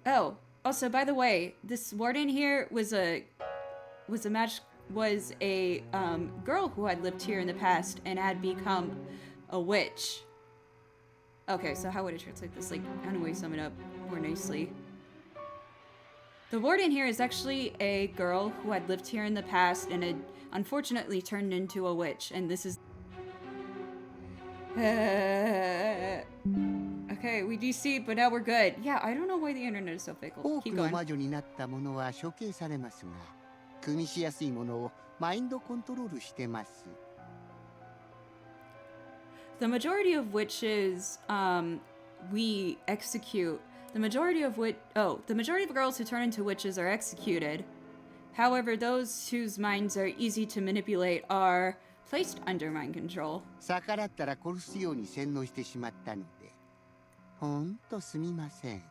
Oh, also, by the way, this warden here was a girl who had lived here in the past and had become a witch. Okay, so how would I translate this? Like, how do I sum it up more nicely? The warden here is actually a girl who had lived here in the past and had unfortunately turned into a witch, and this is... Okay, we DC'd, but now we're good. Yeah, I don't know why the internet is so fickle. 多く Keep の going. 魔女になった者は処刑されますが、組みしやすいものをマインドコントロールしてます。 The majority of witches, we execute. The majority of girls who turn into witches are executed. However, those whose minds are easy to manipulate are placed under mind control. 逆らったら殺すように洗脳してしまったので、ほんとすみません。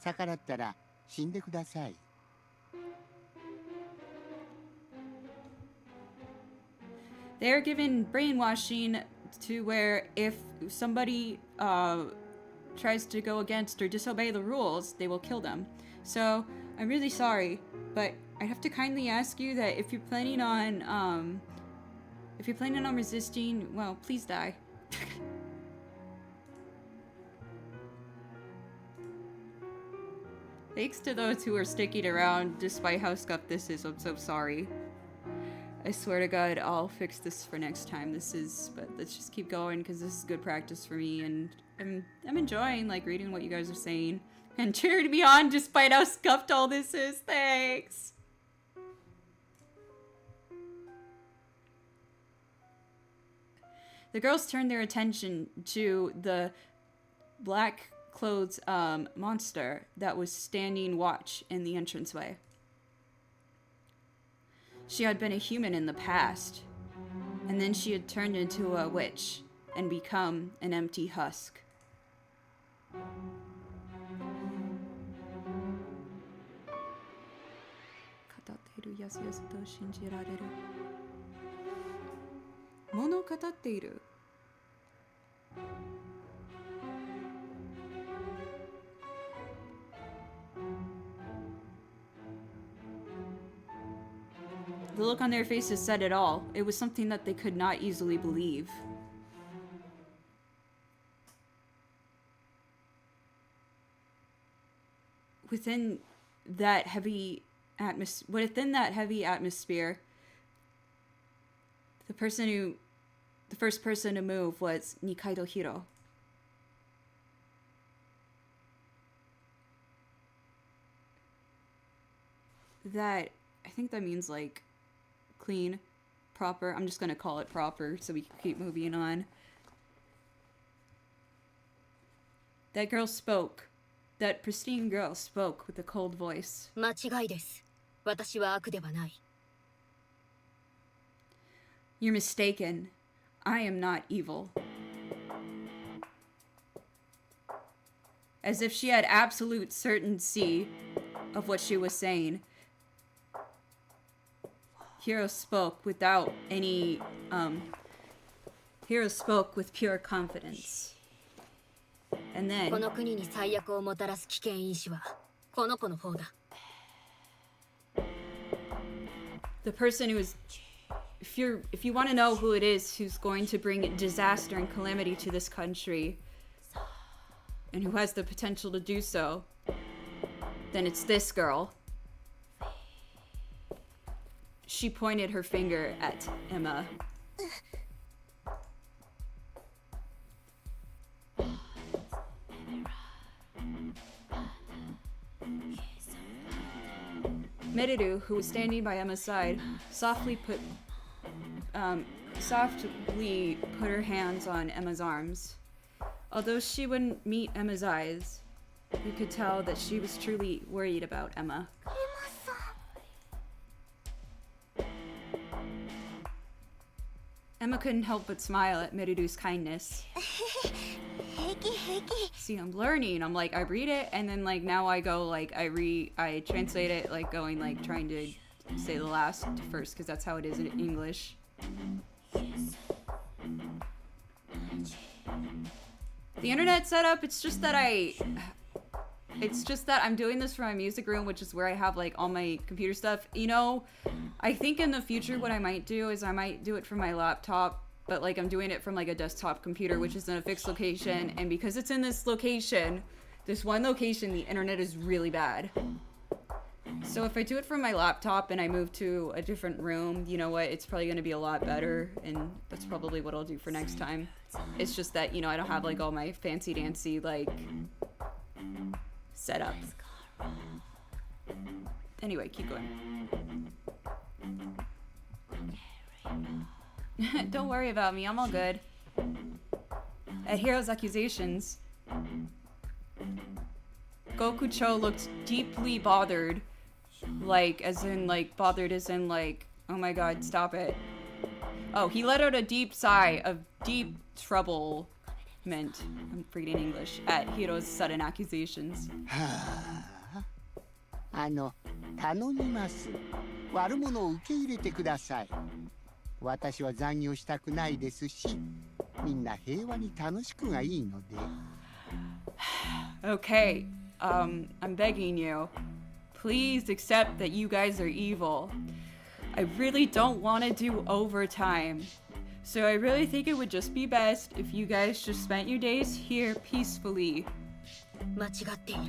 逆らったら死んでください。 They are given brainwashing to where if somebody tries to go against or disobey the rules, they will kill them. So I'm really sorry, but I have to kindly ask you that if you're planning on resisting, well, please die. Thanks to those who are sticking around despite how scuffed this is. I'm so sorry. I swear to God, I'll fix this for next time. But let's just keep going because this is good practice for me, and I'm enjoying like reading what you guys are saying and cheering me on despite how scuffed all this is. Thanks. The girls turned their attention to the black clothes monster that was standing watch in the entranceway. She had been a human in the past, and then she had turned into a witch and become an empty husk. The look on their faces said it all. It was something that they could not easily believe. Within that heavy atmosphere, the first person to move was Nikaido Hiro. I think that means like clean, proper. I'm just gonna call it proper so we can keep moving on. That girl spoke. That pristine girl spoke with a cold voice. 間違いです。私は悪ではない。 You're mistaken. I am not evil. As if she had absolute certainty of what she was saying, Hiro spoke without any, Hiro spoke with pure confidence. And then, この国に最悪をもたらす危険因子はこの子の方だ。 the person who is, if you want to know who it is who's going to bring disaster and calamity to this country, and who has the potential to do so, then it's this girl. She pointed her finger at Emma. Merudu, who was standing by Emma's side, softly put her hands on Emma's arms. Although she wouldn't meet Emma's eyes, you could tell that she was truly worried about Emma. Emma couldn't help but smile at Merudu's kindness. See, I'm learning. I'm like, I read it, and then like now I go like I translate it like going like trying to say the last first because that's how it is in English. The internet setup, it's just that I'm doing this for my music room, which is where I have like all my computer stuff. You know, I think in the future what I might do is I might do it from my laptop, but like I'm doing it from like a desktop computer, which is in a fixed location, and because it's in this location, this one location, the internet is really bad. So if I do it from my laptop and I move to a different room, you know what, it's probably going to be a lot better, and that's probably what I'll do for next time. It's just that, you know, I don't have like all my fancy dancy like setup. Anyway, keep going. Don't worry about me, I'm all good. At Hiro's accusations, Gokucho looked deeply bothered. Like, as in, like, bothered as in, like, oh my god, stop it. Oh, he let out a deep sigh of deep troublement, I'm reading English, at Hiro's sudden accusations. 頼みます。悪者を受け入れてください。私は残業したくないですし、みんな平和に楽しくがいいので。Okay, I'm begging you. Please accept that you guys are evil. I really don't want to do overtime. So I really think it would just be best if you guys just spent your days here peacefully. 間違っている。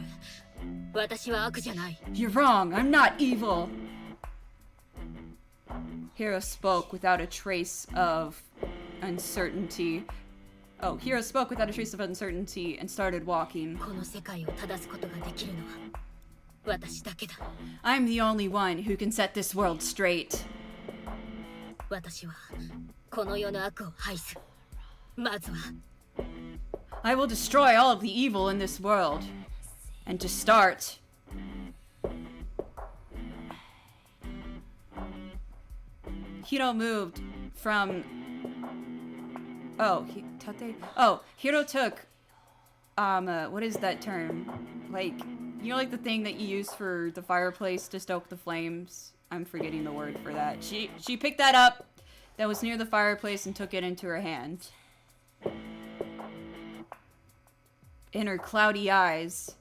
私は悪じゃない。 You're wrong. I'm not evil. Hiro spoke without a trace of uncertainty. Oh, Hiro spoke without a trace of uncertainty and started walking. この世界を正すことができるのは私だけだ。 I'm the only one who can set this world straight. 私はこの世の悪を排す。まずは I will destroy all of the evil in this world. And to start, Hiro moved from... Hiro took... what is that term? Like, you know, like the thing that you use for the fireplace to stoke the flames? I'm forgetting the word for that. She picked that up that was near the fireplace and took it into her hand. In her cloudy eyes...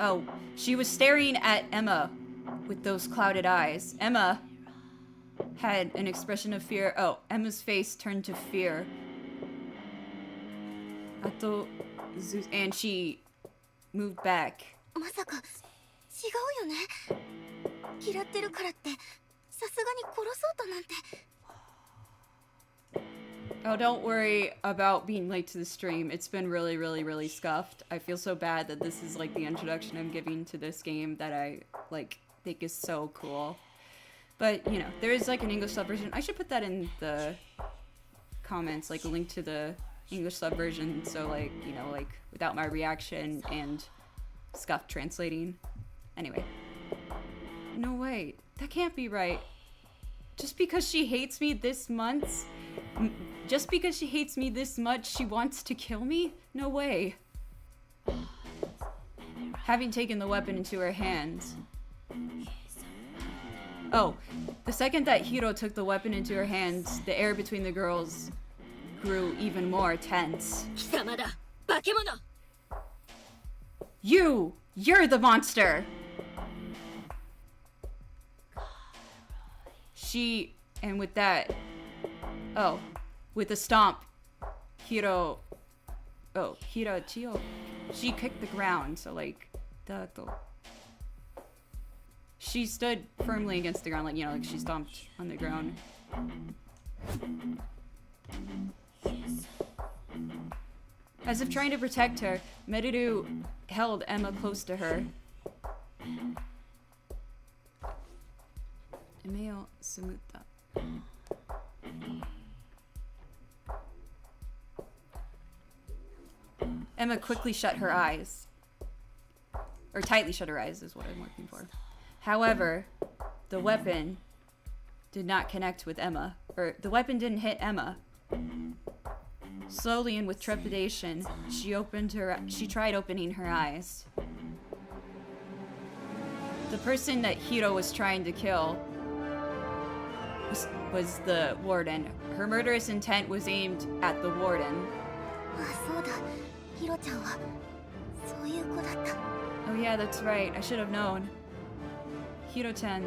Oh, she was staring at Emma with those clouded eyes. Emma had an expression of fear. Oh, Emma's face turned to fear. And she moved back. まさか違うよね。嫌ってるからってさすがに殺そうとなんて。 Oh, don't worry about being late to the stream. It's been really, really, really scuffed. I feel so bad that this is like the introduction I'm giving to this game that I like think is so cool. But, you know, there is like an English sub version. I should put that in the comments, like a link to the English sub version. So like, you know, like without my reaction and scuffed translating. Anyway. No way. That can't be right. Just because she hates me this much, she wants to kill me? No way. Having taken the weapon into her hands. Oh, the second that Hiro took the weapon into her hands, the air between the girls grew even more tense. 貴様だ、化け物。 You're the monster! And with that, with a stomp, Hiro, she kicked the ground, so like, she stood firmly against the ground, like, you know, like she stomped on the ground. As if trying to protect her, Merudu held Emma close to her. Emma quickly shut her eyes. Or tightly shut her eyes is what I'm looking for. However, the weapon did not connect with Emma. Or the weapon didn't hit Emma. Slowly and with trepidation, she tried opening her eyes. The person that Hiro was trying to kill was the warden. Her murderous intent was aimed at the warden. あ、そうだ。ヒロちゃんはそういう子だった。 Oh yeah, that's right. I should have known. Hiro-chan.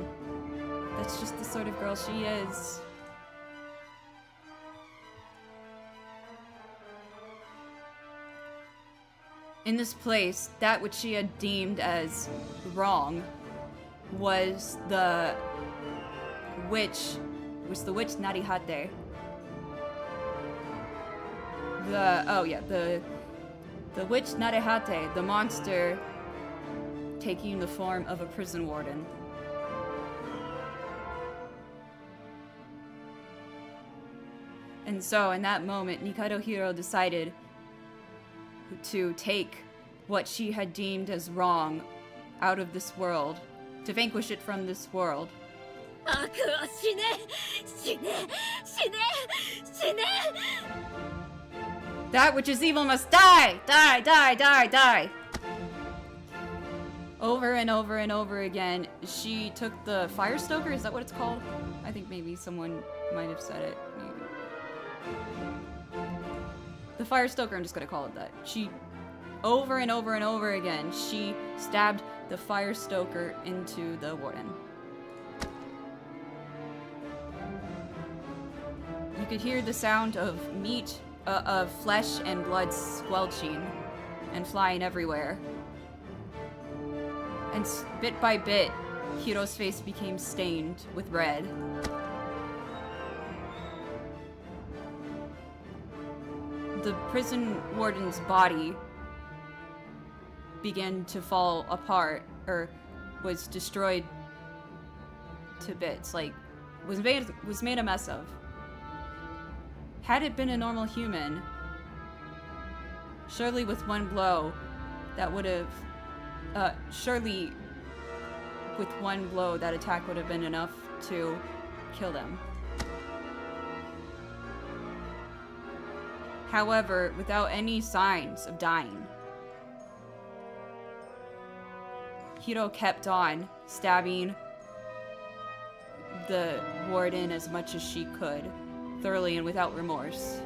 That's just the sort of girl she is. In this place, that which she had deemed as wrong was the witch Narihate. The witch Narihate, the monster taking the form of a prison warden. And so, in that moment, Nikaido Hiro decided to take what she had deemed as wrong out of this world, to vanquish it from this world. 悪を死ね、死ね、死ね、死ね。 That which is evil must die! Die, die, die, die! Over and over and over again, she took the fire stoker, is that what it's called? I think maybe someone might have said it. Maybe. The fire stoker, I'm just gonna call it that. She, over and over and over again, she stabbed the fire stoker into the warden. You could hear the sound of meat, of flesh and blood squelching and flying everywhere. And bit by bit, Hiro's face became stained with red. The prison warden's body began to fall apart, or was destroyed to bits, like, was made a mess of. Had it been a normal human, surely with one blow, that would have, surely with one blow, that attack would have been enough to kill them. However, without any signs of dying, Hiro kept on stabbing the warden as much as she could, thoroughly and without remorse.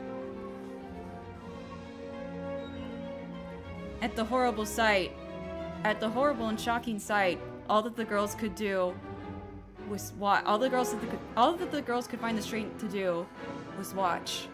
At the horrible and shocking sight, all that the girls could do was watch. All that the girls could find the strength to do was watch.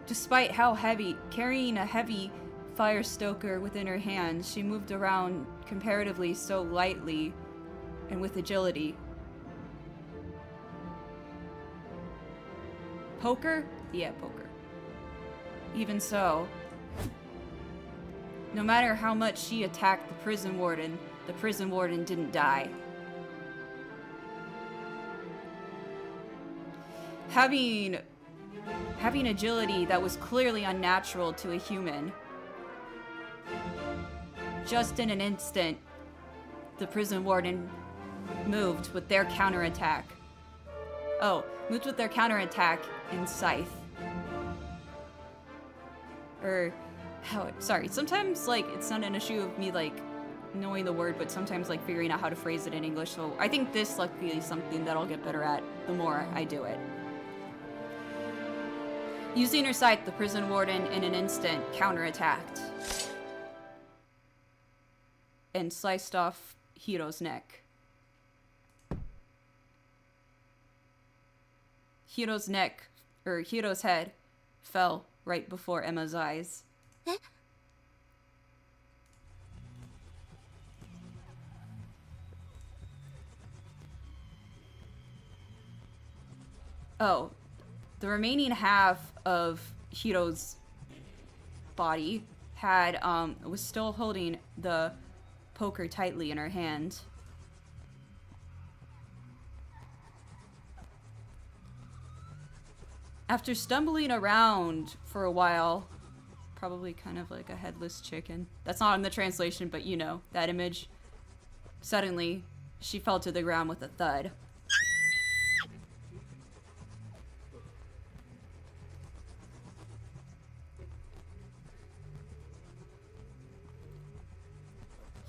Despite how heavy, carrying a heavy fire stoker within her hands, she moved around comparatively so lightly and with agility. Poker? Yeah, poker. Even so, no matter how much she attacked the prison warden didn't die. Having agility that was clearly unnatural to a human. Just in an instant, the prison warden moved with their counterattack. Moved with their counterattack in Scythe. Sometimes, like, it's not an issue of me, like, knowing the word, but sometimes, like, figuring out how to phrase it in English, so I think this, luckily, is something that I'll get better at the more I do it. Using her scythe, the prison warden in an instant counterattacked and sliced off Hiro's neck. Hiro's head fell right before Emma's eyes. Oh, the remaining half of Hiro's body was still holding the poker tightly in her hand. After stumbling around for a while, probably kind of like a headless chicken. That's not in the translation, but you know, that image. Suddenly, she fell to the ground with a thud.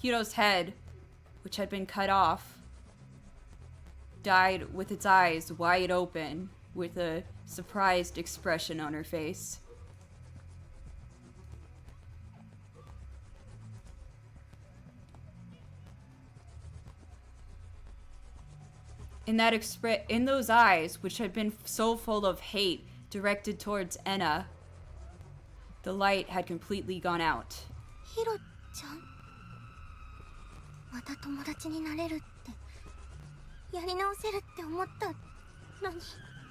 Hiro's head, which had been cut off, died with its eyes wide open, with a surprised expression on her face. In those eyes, which had been so full of hate directed towards Enna, the light had completely gone out. Hiro-chan? また友達になれるってやり直せるって思ったのに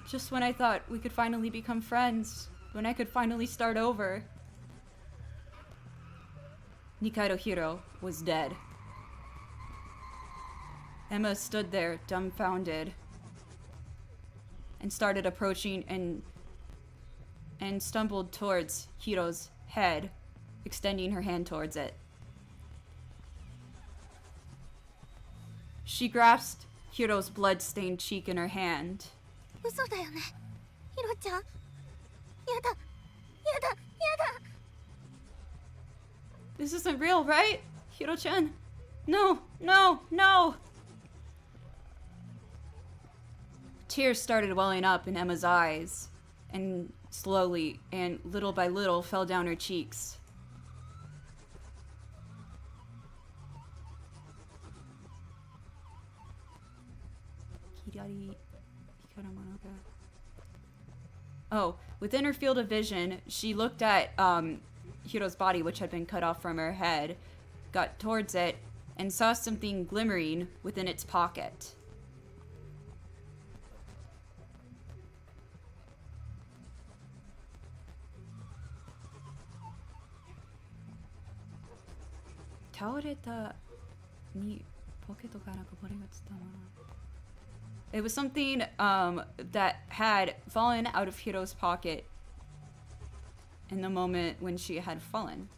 Just when I thought we could finally become friends, when I could finally start over. Nikaido Hiro was dead. Emma stood there, dumbfounded, and started approaching and stumbled towards Hiro's head, extending her hand towards it. She grasped Hiro's blood-stained cheek in her hand. 嘘だよねヒロちゃん。やだやだやだ。 This isn't real, right? Hiro-chan? No, no, no! Tears started welling up in Emma's eyes, and slowly and little by little fell down her cheeks. Oh, within her field of vision, she looked at Hiro's body, which had been cut off from her head, got towards it, and saw something glimmering within its pocket. It was something that had fallen out of Hiro's pocket in the moment when she had fallen.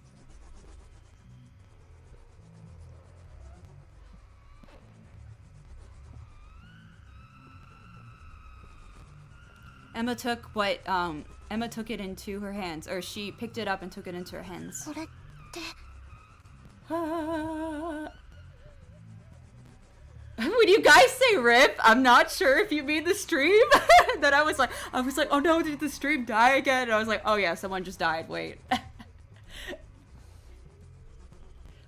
Emma took it into her hands, or she picked it up and took it into her hands. それって When you guys say rip, I'm not sure if you mean the stream. Then I was like, oh no, did the stream die again? And I was like, oh yeah, someone just died, wait.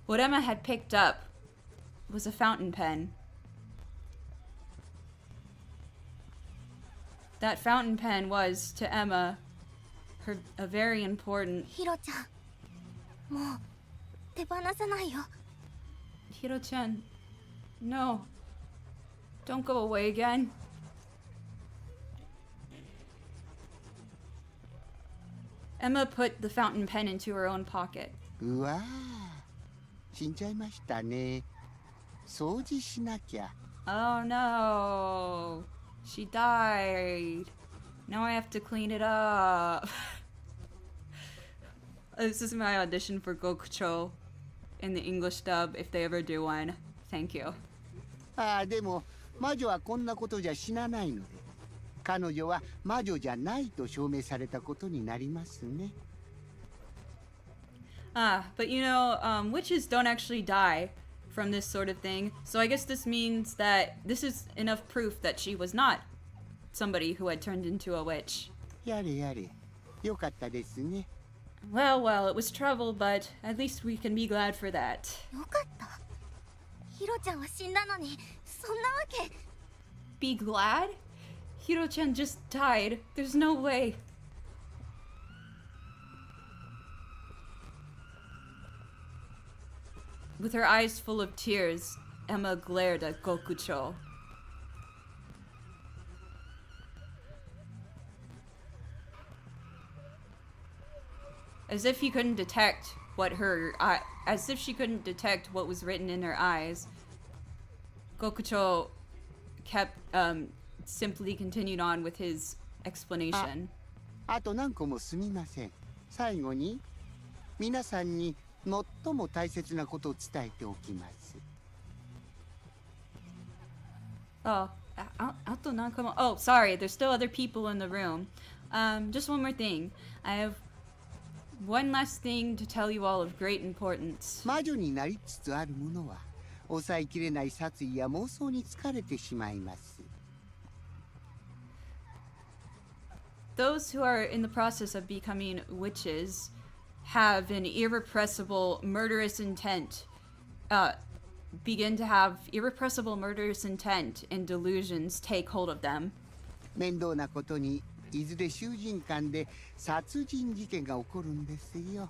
What Emma had picked up was a fountain pen. That fountain pen was, to Emma, a very important... ヒロちゃんもう手放さないよ。 Hiro-chan, no. Don't go away again. Emma put the fountain pen into her own pocket. うわー死んじゃいましたね。掃除しなきゃ。 Oh no. She died. Now I have to clean it up. This is my audition for Gokucho in the English dub, if they ever do one. Thank you. ああでも魔女はこんなことじゃ死なないので、彼女は魔女じゃないと証明されたことになりますね。 But you know, witches don't actually die from this sort of thing, so I guess this means that this is enough proof that she was not somebody who had turned into a witch. やれやれ、よかったですね。 Well, well, it was trouble, but at least we can be glad for that. よかった。ヒロちゃんは死んだのにそんなわけ。 Be glad? Hiro-chan just died. There's no way. With her eyes full of tears, Emma glared at Gokucho. As if he couldn't detect as if she couldn't detect what was written in her eyes, Gokucho kept simply continued on with his explanation. あと何個もすみません。最後に皆さんに最も大切なことを伝えておきます。 Oh, sorry, there's still other people in the room. Just one more thing. I have one last thing to tell you all of great importance. 魔女になりつつある者は抑えきれない殺意や妄想に疲れてしまいます。 Those who are in the process of becoming witches have an irrepressible murderous intent, begin to have irrepressible murderous intent and delusions take hold of them. 面倒なことにいずれ囚人間で殺人事件が起こるんですよ。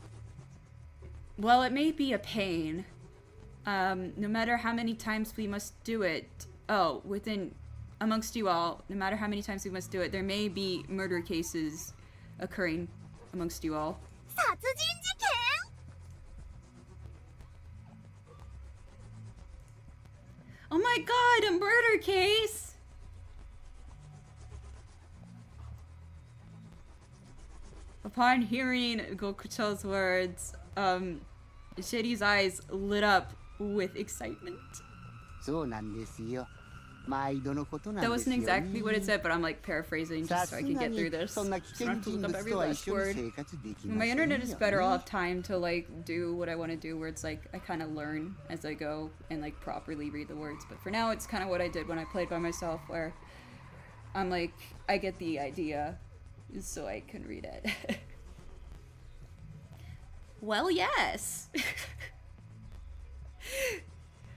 Well, it may be a pain. No matter how many times we must do it, amongst you all, no matter how many times we must do it, there may be murder cases occurring amongst you all. 殺人事件？ Oh my god, a murder case! Upon hearing Gokucho's words, Shadi's eyes lit up with excitement. そうなんですよ。毎度のことなん That ですよ wasn't ね。 exactly what it said, but I'm like paraphrasing さ just す so が I can get に through this. そんな危 So I 険 don't have to 人 look 物 up every とは last 一緒に word. 生活でき My ませんよ internet is better. I'll ね。 have time to like do what I want to do, where it's like I kind of learn as I go and like properly read the words. But for now, it's kind of what I did when I played by myself, where I'm like, I get the idea, so I can read it. Well, yes.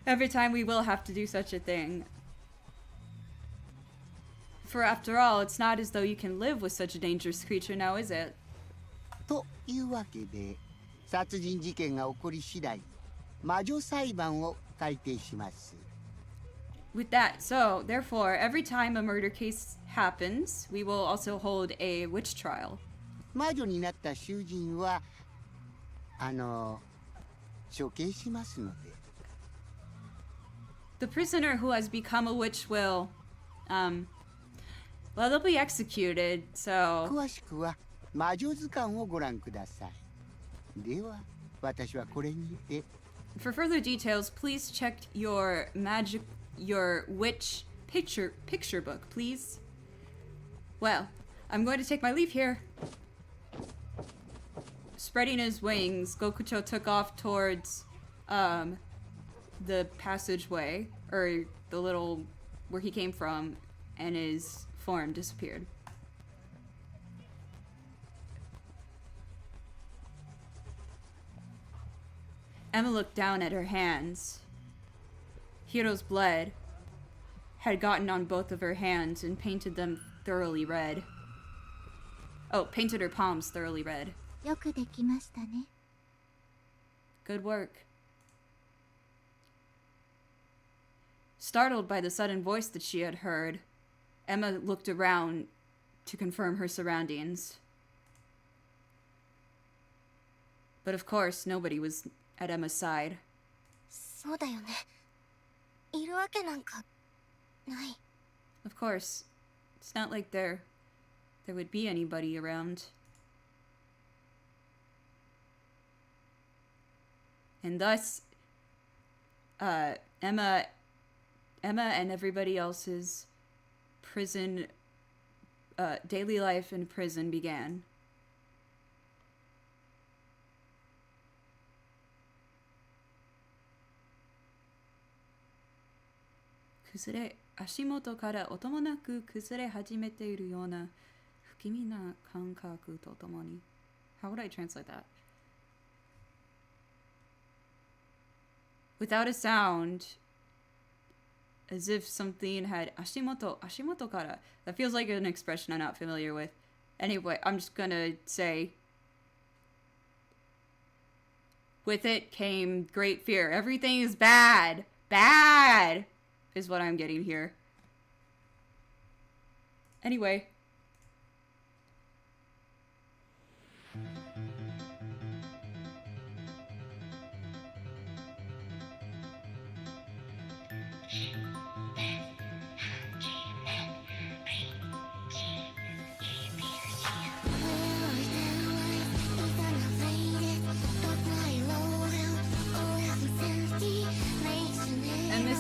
Every time we will have to do such a thing. For after all, it's not as though you can live with such a dangerous creature now, is it? というわけで殺人事件が起こり次第魔女裁判を改定します。 With that, so, therefore, every time a murder case happens, we will also hold a witch trial. 魔女になった囚人は処刑しますので。 The prisoner who has become a witch will, well, they'll be executed, so... 詳しくは魔女図鑑をご覧ください。では私はこれにて。 For further details, please check your witch picture book, please. Well, I'm going to take my leave here. Spreading his wings, Gokucho took off towards, the passageway, or the little, where he came from, and his form disappeared. Emma looked down at her hands. Hiro's blood had gotten on both of her hands and painted them thoroughly red. Oh, painted her palms thoroughly red. よくできましたね。 Good work. Startled by the sudden voice that she had heard, Emma looked around to confirm her surroundings. But of course, nobody was at Emma's side. そうだよね。いるわけなんかない。 Of course, it's not like there would be anybody around. And thus, Emma and everybody else's prison, daily life in prison began. Kusure, 足元から音もなく崩れ始めているような不気味な感覚とともに. How would I translate that? Without a sound, as if something had ashimoto kara. That feels like an expression I'm not familiar with. Anyway, I'm just gonna say, with it came great fear. Everything is bad. Bad is what I'm getting here. Anyway.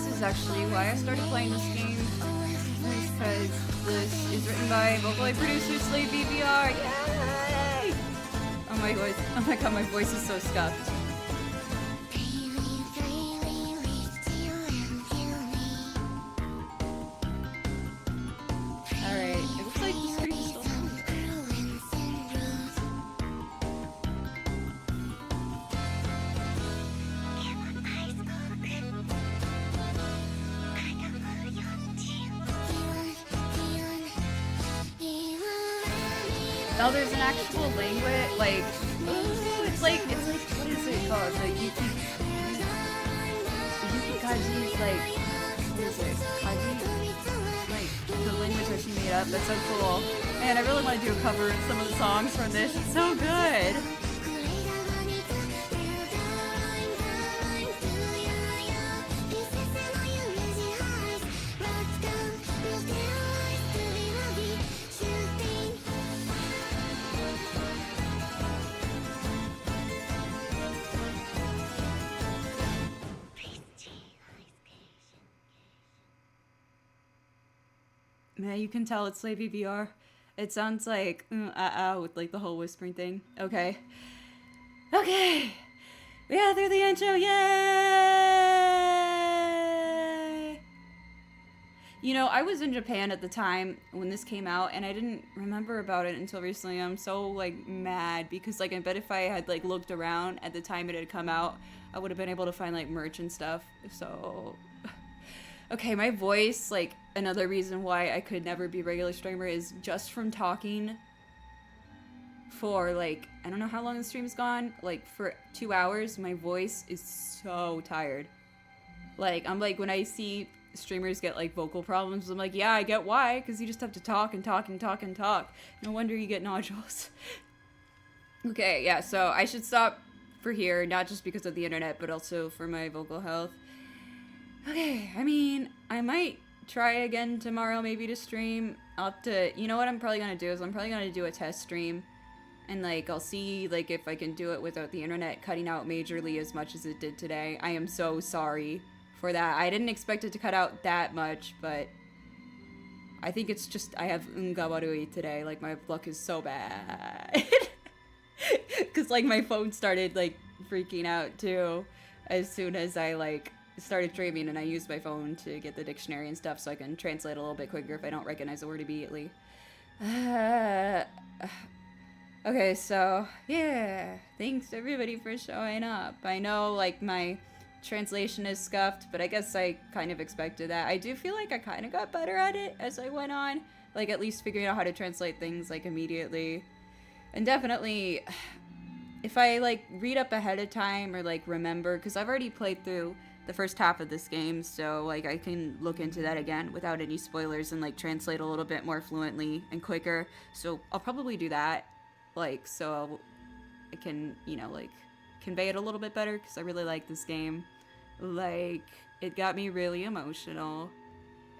Is actually why I started playing this game, because this is written by vocally producer Slave BBR. Yay! Oh my voice! Oh my god, my voice is so scuffed. Alright, it looks like the screen is still on. Now there's an actual language, like, it's like, what is it called? The Yukikaji is like, what is it? Kaji? Like, the language that she made up. That's so cool. Man, I really want to do a cover of some of the songs from this. It's so good. Man, you can tell it's Slavey VR. It sounds like with like the whole whispering thing. Okay. Okay. We got through the intro. Yay! You know, I was in Japan at the time when this came out, and I didn't remember about it until recently. I'm so like mad because like I bet if I had like looked around at the time it had come out, I would have been able to find like merch and stuff. So okay, my voice, like another reason why I could never be a regular streamer is just from talking for like, I don't know how long the stream's gone, like for 2 hours, my voice is so tired. Like, I'm like, when I see streamers get like vocal problems, I'm like, yeah, I get why, because you just have to talk and talk and talk and talk. No wonder you get nodules. Okay, yeah, so I should stop for here, not just because of the internet, but also for my vocal health. Okay, I mean, I might try again tomorrow maybe to stream. I'll have to, you know what I'm probably gonna do is I'm probably gonna do a test stream. And like, I'll see like if I can do it without the internet cutting out majorly as much as it did today. I am so sorry for that. I didn't expect it to cut out that much, but I think it's just, I have ungawarui today. Like, my luck is so bad. Cause like my phone started like freaking out too as soon as I like started streaming, and I used my phone to get the dictionary and stuff so I can translate a little bit quicker if I don't recognize a word immediately. Okay, so yeah, thanks everybody for showing up. I know like my translation is scuffed, but I guess I kind of expected that. I do feel like I kind of got better at it as I went on, like at least figuring out how to translate things like immediately. And definitely, if I like read up ahead of time or like remember, because I've already played through the first half of this game, so like I can look into that again without any spoilers and like translate a little bit more fluently and quicker. So I'll probably do that, like, so I can, you know, like convey it a little bit better, because I really like this game. Like, it got me really emotional,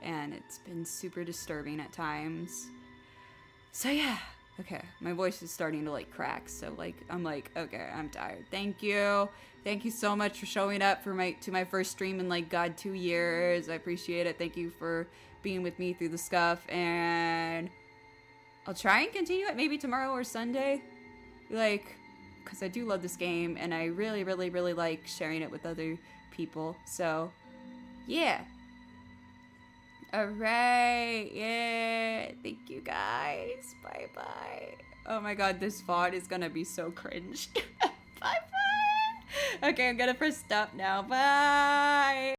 and it's been super disturbing at times. So yeah. Okay, my voice is starting to like crack, so like I'm like, okay, I'm tired. Thank you so much for showing up for my first stream in like 2 years. I appreciate it. Thank you for being with me through the scuff, and I'll try and continue it maybe tomorrow or Sunday, like, because I do love this game and I really like sharing it with other people. So yeah. Alright, yeah, thank you guys, bye-bye. Oh my god, this VOD is gonna be so cringe. Bye-bye. Okay, I'm gonna press stop now, bye!